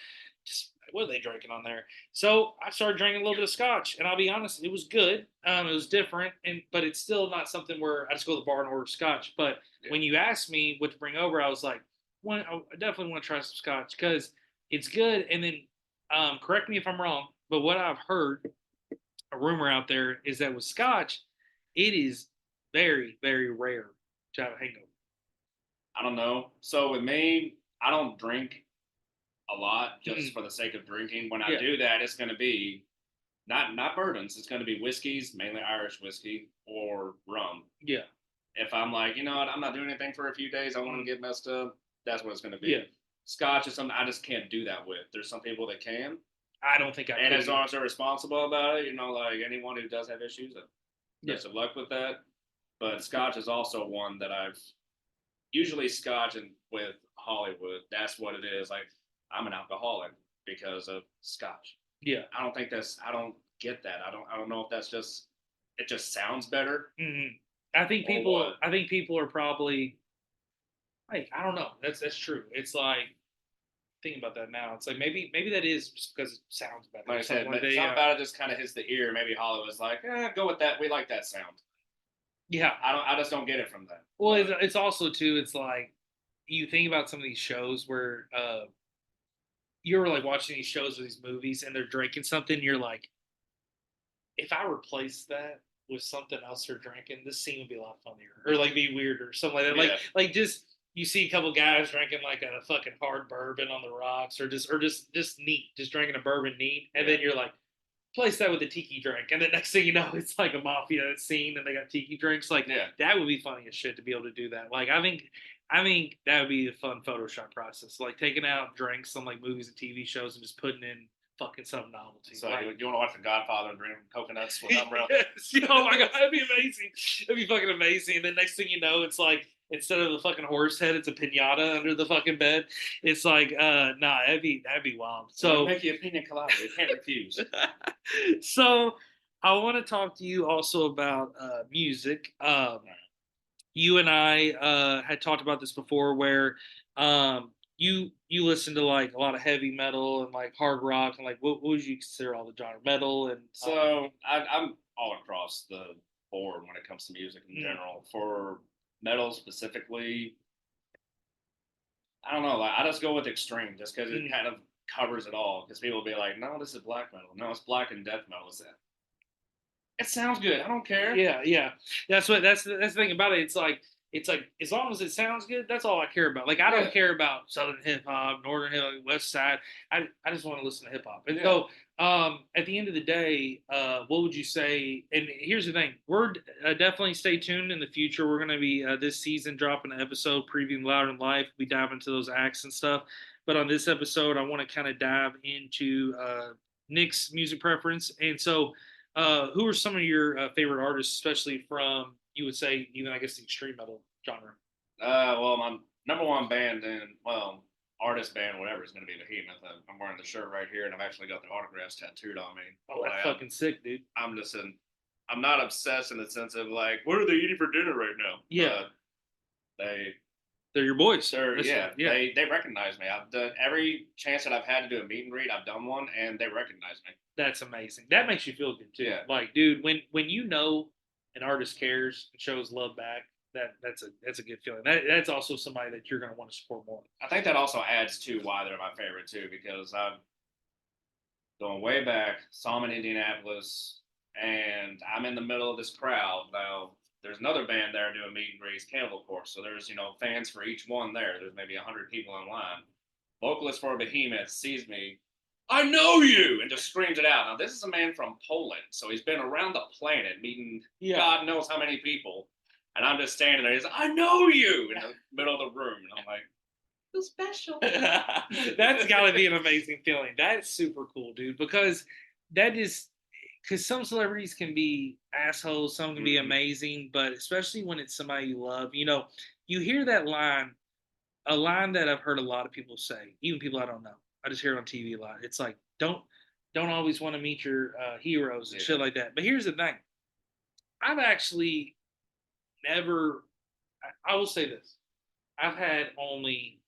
just what are they drinking on there? So I started drinking a little bit of scotch, and I'll be honest, it was good. It was different, but it's still not something where I just go to the bar and order scotch. But when you asked me what to bring over, I was like, I definitely want to try some scotch because it's good. And then, correct me if I'm wrong, but what I've heard, a rumor out there, is that with scotch, it is very, very rare to have a hangover. I don't know. So with me, I don't drink a lot just for the sake of drinking. When I do that, it's going to be not bourbons. It's going to be whiskeys, mainly Irish whiskey or rum. Yeah. If I'm like, you know what, I'm not doing anything for a few days, I want to get messed up, that's what it's going to be. Yeah. Scotch is something I just can't do that with. There's some people that can. I don't think I can. And as long as they're responsible about it, like anyone who does have issues, best of luck with that. But Scotch is also one that I've usually Scotch and with Hollywood, that's what it is. Like I'm an alcoholic because of Scotch. Yeah. I don't get that. I don't know if that's just it just sounds better. Mm-hmm. I think people are probably like, I don't know. That's true. It's like thinking about that now. It's like maybe that is just because it sounds better. Like I said, but something about it just kind of hits the ear. Maybe Hollywood's like, go with that. We like that sound. Yeah, I just don't get it from that. well, it's also too. It's like you think about some of these shows where you're like watching these shows or these movies, and they're drinking something. You're like, if I replace that with something else they're drinking, this scene would be a lot funnier, or like be weirder, or something like that. Like just you see a couple guys drinking like a fucking hard bourbon on the rocks, or just neat, just drinking a bourbon neat, and then you're like, place that with a tiki drink, and the next thing you know, it's like a mafia scene, and they got tiki drinks. Like that would be funny as shit to be able to do that. Like I think that would be a fun Photoshop process, like taking out drinks on like movies and TV shows and just putting in fucking some novelty. So like, you want to watch The Godfather and drink coconuts with umbrella? Yes. Oh my god, that'd be amazing. It'd be fucking amazing. And then next thing you know, it's like instead of the fucking horse head, it's a pinata under the fucking bed. It's like, nah, that'd be wild. So make you a pina colada. You can't refuse. So I want to talk to you also about music. You and I had talked about this before, where you listen to like a lot of heavy metal and like hard rock, and like what would you consider all the genre metal? And so I'm all across the board when it comes to music in general. For metal specifically, I don't know. Like, I just go with extreme just because it kind of covers it all. Because people will be like, "No, this is black metal. No, it's black and death metal." Is that? It sounds good. I don't care. Yeah. That's the thing about it. It's like as long as it sounds good, that's all I care about. Like I don't care about Southern hip hop, Northern hip hop, West Side. I just want to listen to hip hop. And so at the end of the day, what would you say? And here's the thing: we're definitely stay tuned in the future. We're going to be this season dropping an episode previewing Louder in Life. We dive into those acts and stuff. But on this episode, I want to kind of dive into Nick's music preference. And so, who are some of your favorite artists, especially from you would say even I guess the extreme metal genre? Well, my number one band and artist band, whatever, is going to be Behemoth. I'm wearing the shirt right here, and I've actually got the autographs tattooed on me. Oh, that's fucking sick, dude. I'm not obsessed in the sense of like, what are they eating for dinner right now? Yeah, they're your boys. They recognize me. I've done every chance that I've had to do a meet and greet. I've done one, and they recognize me. That's amazing. That makes you feel good too. Yeah. Like, dude, when you know an artist cares and shows love back, that's a good feeling. That's also somebody that you're going to want to support more. I think that also adds to why they're my favorite too, because I've going way back, saw them in Indianapolis, and I'm in the middle of this crowd. Now, there's another band there doing meet and greets, Cannibal Corpse. So there's, fans for each one there. There's maybe 100 people in line. Vocalist for Behemoth sees me, "I know you," and just screams it out. Now, this is a man from Poland, so he's been around the planet meeting God knows how many people. And I'm just standing there. He's like, "I know you," in the middle of the room. And I'm like, "Feel special." That's got to be an amazing feeling. That's super cool, dude, because some celebrities can be assholes, some can be amazing, but especially when it's somebody you love, you hear that line, a line that I've heard a lot of people say, even people I don't know. I just hear it on TV a lot. It's like, don't always want to meet your heroes and shit like that. But here's the thing. I've actually never, I will say this. I've had only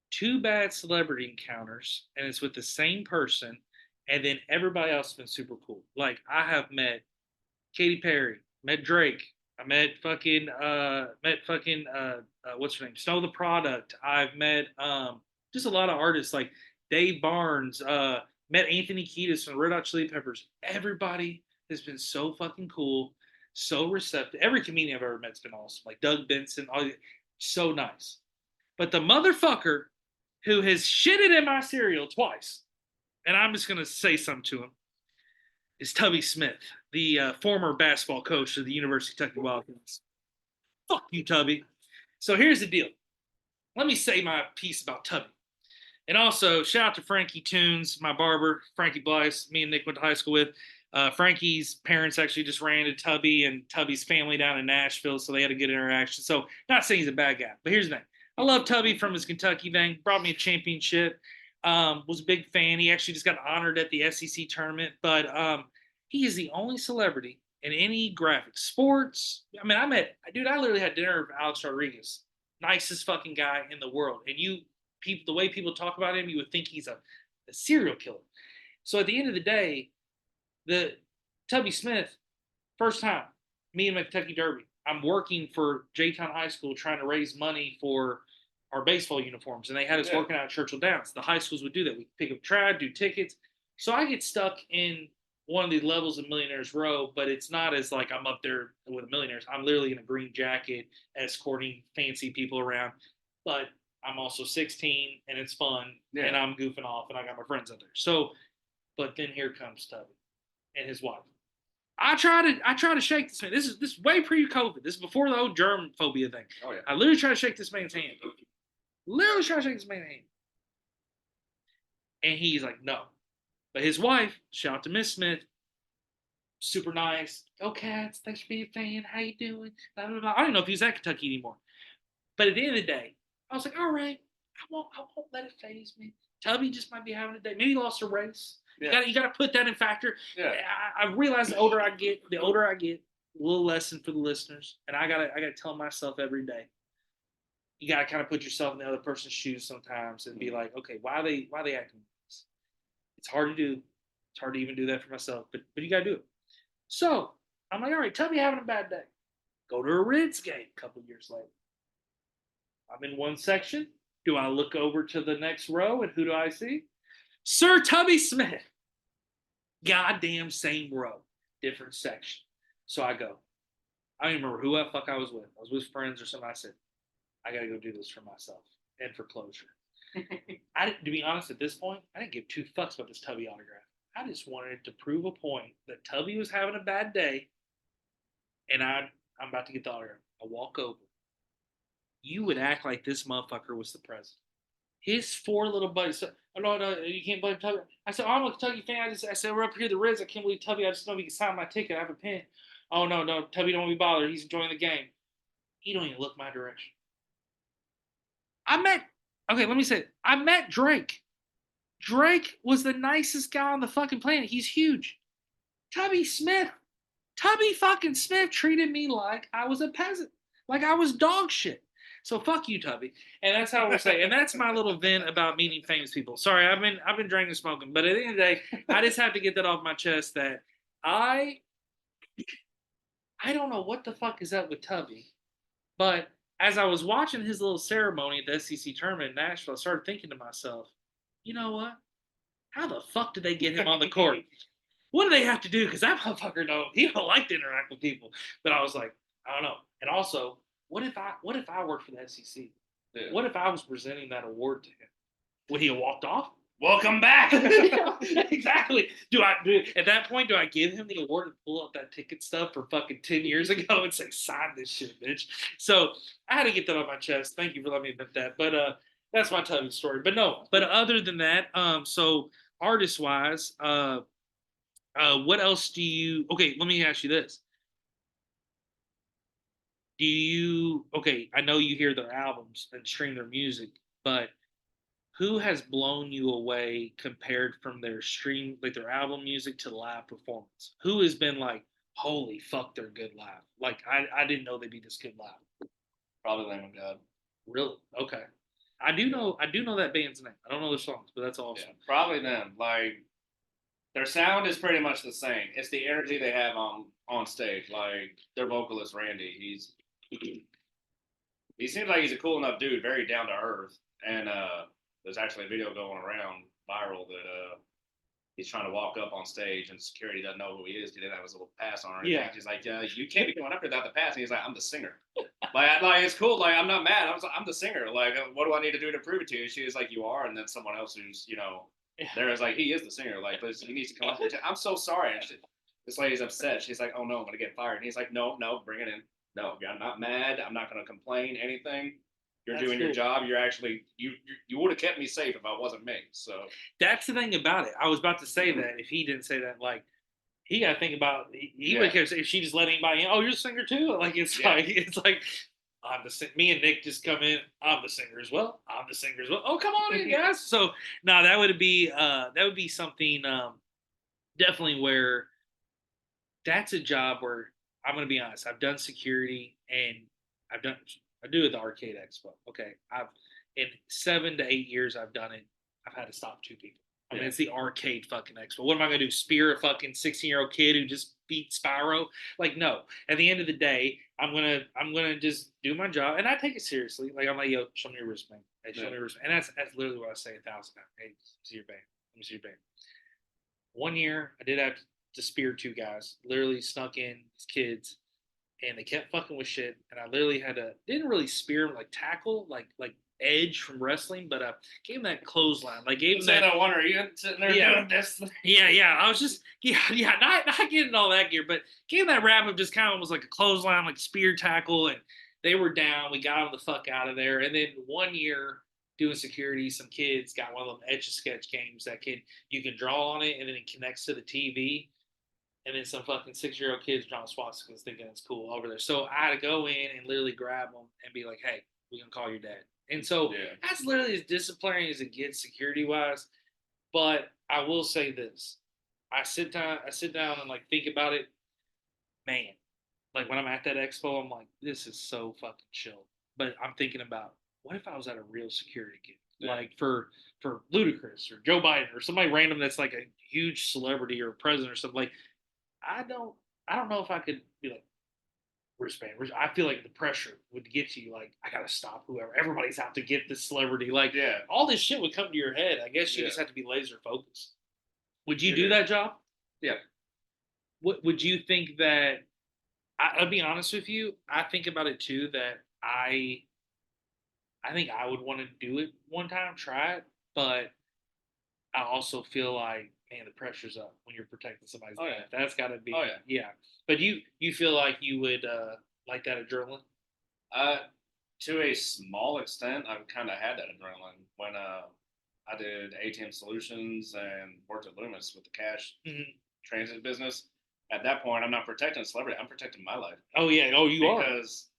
2 bad celebrity encounters, and it's with the same person, and then everybody else has been super cool. Like I have met Katy Perry, met Drake, I met fucking what's her name, Snow the Product. I've met just a lot of artists like Dave Barnes. Met Anthony Kiedis from Red Hot Chili Peppers. Everybody has been so fucking cool, so receptive. Every comedian I've ever met's been awesome. Like Doug Benson, so nice. But the motherfucker who has shitted in my cereal twice, and I'm just gonna say something to him, is Tubby Smith, the former basketball coach of the University of Kentucky Wildcats. Fuck you, Tubby. So here's the deal. Let me say my piece about Tubby. And also, shout out to Frankie Tunes, my barber, Frankie Blyce, me and Nick went to high school with. Frankie's parents actually just ran into Tubby and Tubby's family down in Nashville, so they had a good interaction. So, not saying he's a bad guy, but here's the thing. I love Tubby from his Kentucky thing. Brought me a championship. Was a big fan. He actually just got honored at the SEC tournament. But he is the only celebrity in any graphic sports. I mean, I literally had dinner with Alex Rodriguez. Nicest fucking guy in the world. And people, the way people talk about him, you would think he's a serial killer. So at the end of the day, the Tubby Smith, first time, me and Kentucky Derby, I'm working for J-Town High School trying to raise money for our baseball uniforms, and they had us working out at Churchill Downs. The high schools would do that. We pick up trad, do tickets. So I get stuck in one of the levels of Millionaires Row, but it's not as like I'm up there with the millionaires. I'm literally in a green jacket escorting fancy people around, but I'm also 16 and it's fun and I'm goofing off and I got my friends out there. So, but then here comes Tubby and his wife. I try to shake this man. This is way pre-COVID. This is before the old germ phobia thing. Oh yeah. I literally try to shake this man's hand. Literally try to shake this man's hand. And he's like, no. But his wife, shout out to Miss Smith, super nice. Go Cats, thanks for being a fan. How you doing? Blah, blah, blah. I don't know if he's at Kentucky anymore. But at the end of the day, I was like, all right, I won't let it phase me. Tubby just might be having a day. Maybe he lost a race. Yeah. You got to put that in factor. Yeah. I realize the older I get, a little lesson for the listeners, and I gotta tell myself every day. You gotta kind of put yourself in the other person's shoes sometimes and be like, okay, why are they acting like this? It's hard to do. It's hard to even do that for myself, but you gotta do it. So I'm like, all right, Tubby having a bad day. Go to a Reds game a couple years later. I'm in one section. Do I look over to the next row and who do I see? Sir Tubby Smith. Goddamn same row, different section. So I go. I don't even remember who the fuck I was with. I was with friends or something. I said, I got to go do this for myself and for closure. To be honest, at this point, I didn't give two fucks about this Tubby autograph. I just wanted to prove a point that Tubby was having a bad day, and I'm about to get the autograph. I walk over. You would act like this motherfucker was the president. His four little buddies said, oh, no, you can't blame Tubby. I said, oh, I'm a Kentucky fan. I said, we're up here at the Reds. I can't believe Tubby. I just know he can sign my ticket. I have a pen. Oh, no, Tubby don't be bothered. He's enjoying the game. He don't even look my direction. I met Drake. Drake was the nicest guy on the fucking planet. He's huge. Tubby fucking Smith treated me like I was a peasant. Like I was dog shit. So fuck you, Tubby. And that's how we'll say. And that's my little vent about meeting famous people. Sorry, I've been drinking and smoking, but at the end of the day, I just have to get that off my chest that I don't know what the fuck is up with Tubby, but as I was watching his little ceremony at the SEC tournament in Nashville, I started thinking to myself, you know what? How the fuck did they get him on the court? What do they have to do? Because that motherfucker he don't like to interact with people. But I was like, I don't know. And also, what if I worked for the SEC? Yeah. What if I was presenting that award to him? Would he have walked off? Welcome back. Exactly. At that point, do I give him the award and pull out that ticket stuff for fucking 10 years ago and say, sign this shit, bitch? So I had to get that off my chest. Thank you for letting me admit that. But that's my Tubby story. But no, but other than that, so artist wise, what else do you, okay, let me ask you this. I know you hear their albums and stream their music, but who has blown you away compared from their stream, like their album music to live performance? Who has been like, holy fuck, they're good live? Like, I didn't know they'd be this good live. Probably Lamb of God. Really? Okay. I do know that band's name. I don't know their songs, but that's awesome. Yeah, probably them. Like, their sound is pretty much the same. It's the energy they have on stage. Like, their vocalist, Randy, he seems like he's a cool enough dude, very down to earth. And there's actually a video going around viral that he's trying to walk up on stage and security doesn't know who he is. He didn't have his little pass on or anything. Yeah. He's like, you can't be going up without the pass. And he's like, I'm the singer. like it's cool. Like, I'm not mad. I'm the singer. Like, what do I need to do to prove it to you? And she was like, you are. And then someone else who's, there is like, he is the singer. Like, but he needs to come up. I'm so sorry. And this lady's upset. She's like, oh no, I'm going to get fired. And he's like, no, bring it in. No, I'm not mad. I'm not going to complain anything. You're that's doing cool. Your job. You're actually you would have kept me safe if I wasn't me. So that's the thing about it. I was about to say that if he didn't say that, like he got to think about he would care if she just let anybody in. Oh, you're a singer too. Like it's like I'm the me and Nick just come in. I'm the singer as well. I'm the singer as well. Oh, come on in, guys. So no, that would be something definitely where that's a job where I'm going to be honest. I've done security and I do at the Arcade Expo. Okay. in 7 to 8 years I've done it, I've had to stop 2 people. I mean, it's the arcade fucking expo. What am I gonna do? Spear a fucking 16-year-old kid who just beat Spyro? Like, no. At the end of the day, I'm gonna just do my job, and I take it seriously. Like, I'm like, yo, show me your wristband. Hey, show me your wristband. And that's literally what I say 1,000 times. Hey, see your band. Let me see your band. One year, I did have to spear 2 guys. Literally snuck in these kids, and they kept fucking with shit. And I literally had to didn't really spear them, like tackle, like Edge from wrestling, but gave him that clothesline. Like gave him that. I wonder, are you sitting there doing this? Yeah. I was just not getting all that gear, but gave him that wrap of just kind of was like a clothesline, like spear tackle, and they were down. We got them the fuck out of there. And then one year doing security, some kids got one of them Etch a Sketch games that you can draw on it, and then it connects to the TV. And then some fucking 6-year-old kids drawing swastikas thinking it's cool over there. So I had to go in and literally grab them and be like, hey, we're going to call your dad. And so that's literally as disciplining as it gets security wise. But I will say this. I sit down and like think about it. Man, like when I'm at that expo, I'm like, this is so fucking chill. But I'm thinking about what if I was at a real security gig? Like for Ludacris or Joe Biden or somebody random that's like a huge celebrity or president or something. Like I don't know if I could be like wristband. I feel like the pressure would get to you. Like I gotta stop whoever. Everybody's out to get this celebrity. Like all this shit would come to your head. I guess you just have to be laser focused. Would you do that job? Yeah. What would you think that? I'll be honest with you. I think about it too. That I think I would want to do it one time, try it, but I also feel like, man, the pressure's up when you're protecting somebody's life. That's got to be, yeah. But you feel like you would like that adrenaline? To a small extent, I've kind of had that adrenaline when I did ATM Solutions and worked at Loomis with the cash transit business. At that point, I'm not protecting a celebrity. I'm protecting my life. Oh yeah. Oh, you are. Because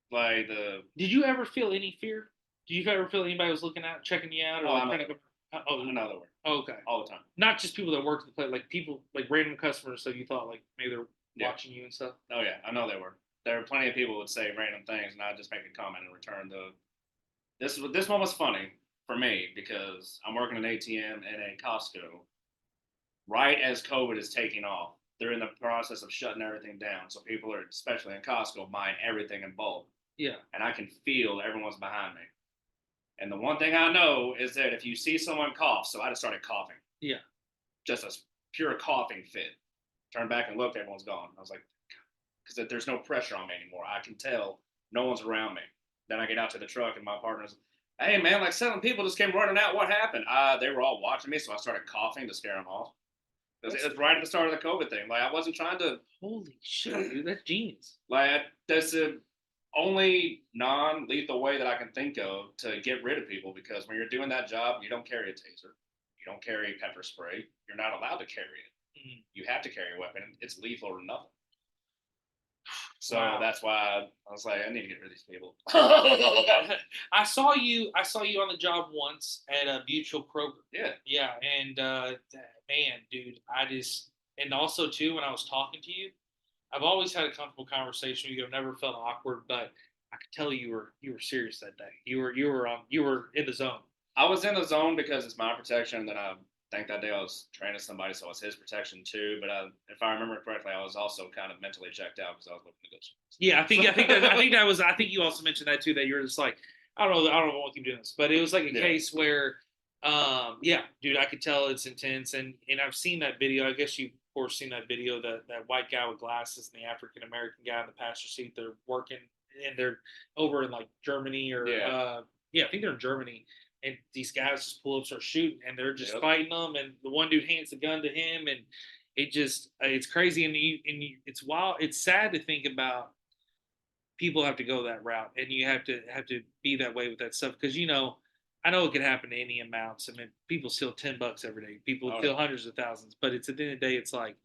like Did you ever feel any fear? Did you ever feel anybody was looking out, checking you out, or I know they were. Oh, okay. All the time. Not just people that worked at the place, like people, like random customers. So you thought like maybe they're watching you and stuff. Oh yeah, I know they were. There were plenty of people who would say random things, and I'd just make a comment in return. This one was funny for me because I'm working an ATM in a Costco. Right as COVID is taking off, they're in the process of shutting everything down. So people are, especially in Costco, buying everything in bulk. Yeah. And I can feel everyone's behind me. And the one thing I know is that if you see someone cough, so I just started coughing. Yeah. Just a pure coughing fit. Turned back and looked, everyone's gone. I was like, because there's no pressure on me anymore. I can tell no one's around me. Then I get out to the truck and my partner's, hey man, like 7 people just came running out. What happened? They were all watching me, so I started coughing to scare them off. Because it was right at the start of the COVID thing. Like I wasn't trying to. Holy shit, dude, that's genius. Like that's the only non-lethal way that I can think of to get rid of people. Because when you're doing that job, you don't carry a taser, you don't carry pepper spray. You're not allowed to carry it. You have to carry a weapon. It's lethal or nothing. So that's why I was like, I need to get rid of these people. I saw you on the job once at a mutual program. Yeah, and man, dude, and also too when I was talking to you, I've always had a comfortable conversation with you. I've never felt awkward, but I could tell you were serious that day. You were in the zone. I was in the zone because it's my protection, and then I think that day I was training somebody, so it's his protection too. But if I remember correctly, I was also kind of mentally checked out because I was looking to go. Yeah, I think you also mentioned that too. That you were just like, I don't know what keep doing this, but it was like a case where, dude, I could tell it's intense, and I've seen that video. I guess you've of course seen that video that white guy with glasses and the African American guy in the passenger seat. They're working and they're over in like Germany or I think they're in Germany. And these guys just pull up, start shooting, and they're just fighting them. And the one dude hands the gun to him, and it's crazy. And it's wild. It's sad to think about. People have to go that route, and you have to be that way with that stuff because I know it can happen to any amounts. I mean, people steal $10 every day. People steal hundreds of thousands, but it's at the end of the day, it's like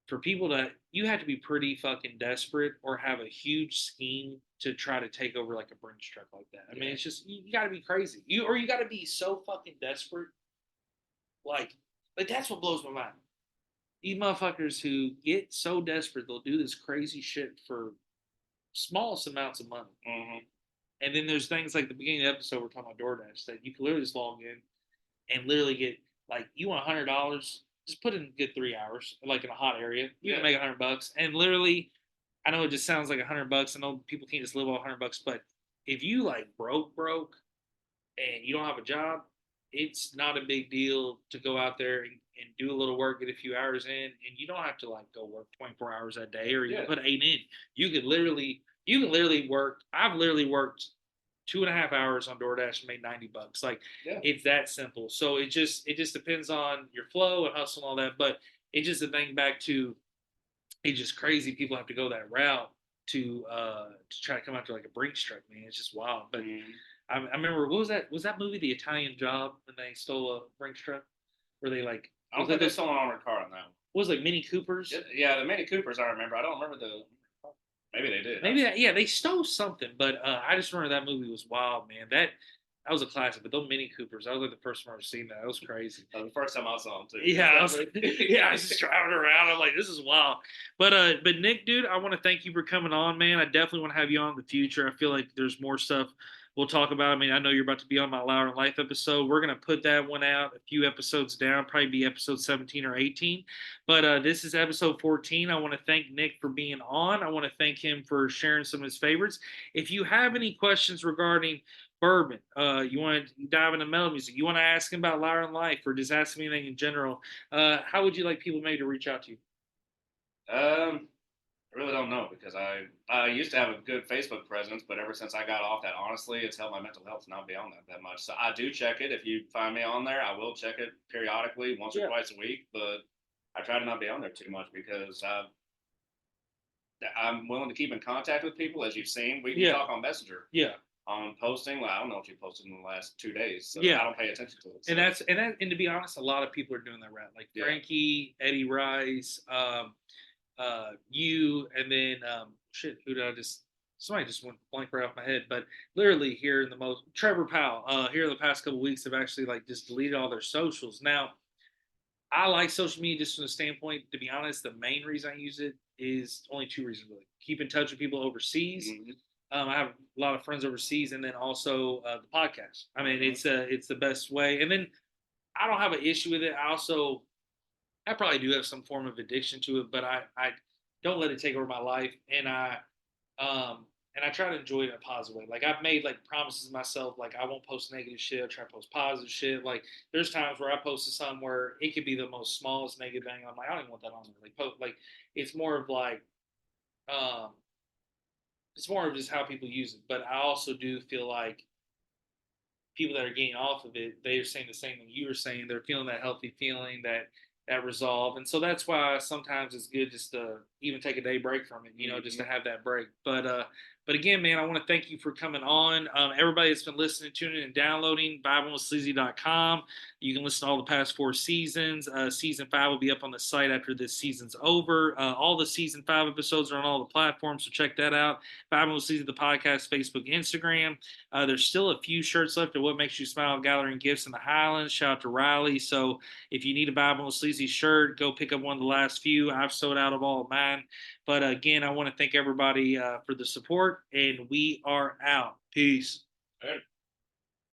for people you have to be pretty fucking desperate or have a huge scheme to try to take over like a Brinks truck like that. I mean, it's just you got to be crazy. You got to be so fucking desperate. Like that's what blows my mind. These motherfuckers who get so desperate, they'll do this crazy shit for smallest amounts of money. And then there's things like the beginning of the episode we're talking about DoorDash that you can literally just log in and literally get like you want $100, just put in a good 3 hours, like in a hot area. You can make $100, and literally, I know it just sounds like $100. I know people can't just live on $100, but if you like broke, and you don't have a job, it's not a big deal to go out there and do a little work, get a few hours in, and you don't have to like go work 24 hours a day or you can put 8 in. You can literally work. I've literally worked 2.5 hours on DoorDash and made $90. Like it's that simple. So it just depends on your flow and hustle and all that. But it's just a thing back to it's just crazy people have to go that route to try to come after like a Brinks truck, man. It's just wild. But I remember what was that? Was that movie The Italian Job when they stole a Brinks truck? Where they like? I don't think they stole an armored car on that one. What was it, like Mini Coopers? Yeah, the Mini Coopers I remember. I don't remember the. Maybe they did. Maybe that. Yeah, they stole something, but I just remember that movie was wild, man. That was a classic. But those Mini Coopers, I was like the first one I've seen that. That was crazy. The first time I saw them too. Yeah, I was just driving around. I'm like, this is wild. But Nick, dude, I want to thank you for coming on, man. I definitely want to have you on in the future. I feel like there's more stuff we'll talk about. I mean, I know you're about to be on my Louder in Life episode. We're going to put that one out a few episodes down, probably be episode 17 or 18. But this is episode 14. I want to thank Nick for being on. I want to thank him for sharing some of his favorites. If you have any questions regarding bourbon, you want to dive into metal music, you want to ask him about Louder in Life, or just ask him anything in general, how would you like people maybe to reach out to you? I really don't know because I used to have a good Facebook presence, but ever since I got off that, honestly, it's helped my mental health to not be on that much. So I do check it. If you find me on there, I will check it periodically, once or twice a week. But I try to not be on there too much because I'm willing to keep in contact with people. As you've seen, we can talk on Messenger. Yeah. On posting, I don't know if you posted in the last 2 days, so I don't pay attention to it. So. And to be honest, a lot of people are doing that route, like Frankie, Eddie Rice, you, and then who did I just? Somebody just went blank right off my head, but literally here in the Trevor Powell, here in the past couple of weeks have actually like just deleted all their socials. Now, I like social media just from the standpoint, to be honest, the main reason I use it is only two reasons really: keep in touch with people overseas. I have a lot of friends overseas, and then also the podcast. I mean, it's the best way. And then I don't have an issue with it. I probably do have some form of addiction to it, but I don't let it take over my life, and I try to enjoy it in a positive way. Like I've made like promises to myself, like I won't post negative shit. I try to post positive shit. Like there's times where I posted something where it could be the most smallest negative thing. I'm like, I don't even want that on there. Like it's more of like it's more of just how people use it. But I also do feel like people that are getting off of it, they are saying the same thing you were saying. They're feeling that healthy feeling, that resolve. And so that's why sometimes it's good just to even take a day break from it, just to have that break. But again, man, I want to thank you for coming on. Everybody that's been listening, tuning, and downloading, vibingwithsleazy.com. You can listen to all the past 4 seasons. Season 5 will be up on the site after this season's over. All the season 5 episodes are on all the platforms, so check that out. Vibing with Sleazy, the podcast, Facebook, Instagram. There's still a few shirts left of What Makes You Smile, Gathering Gifts in the Highlands. Shout out to Riley. So if you need a Vibing with Sleazy shirt, go pick up one of the last few. I've sold out of all of mine. But again, I want to thank everybody for the support, and we are out. Peace. All right.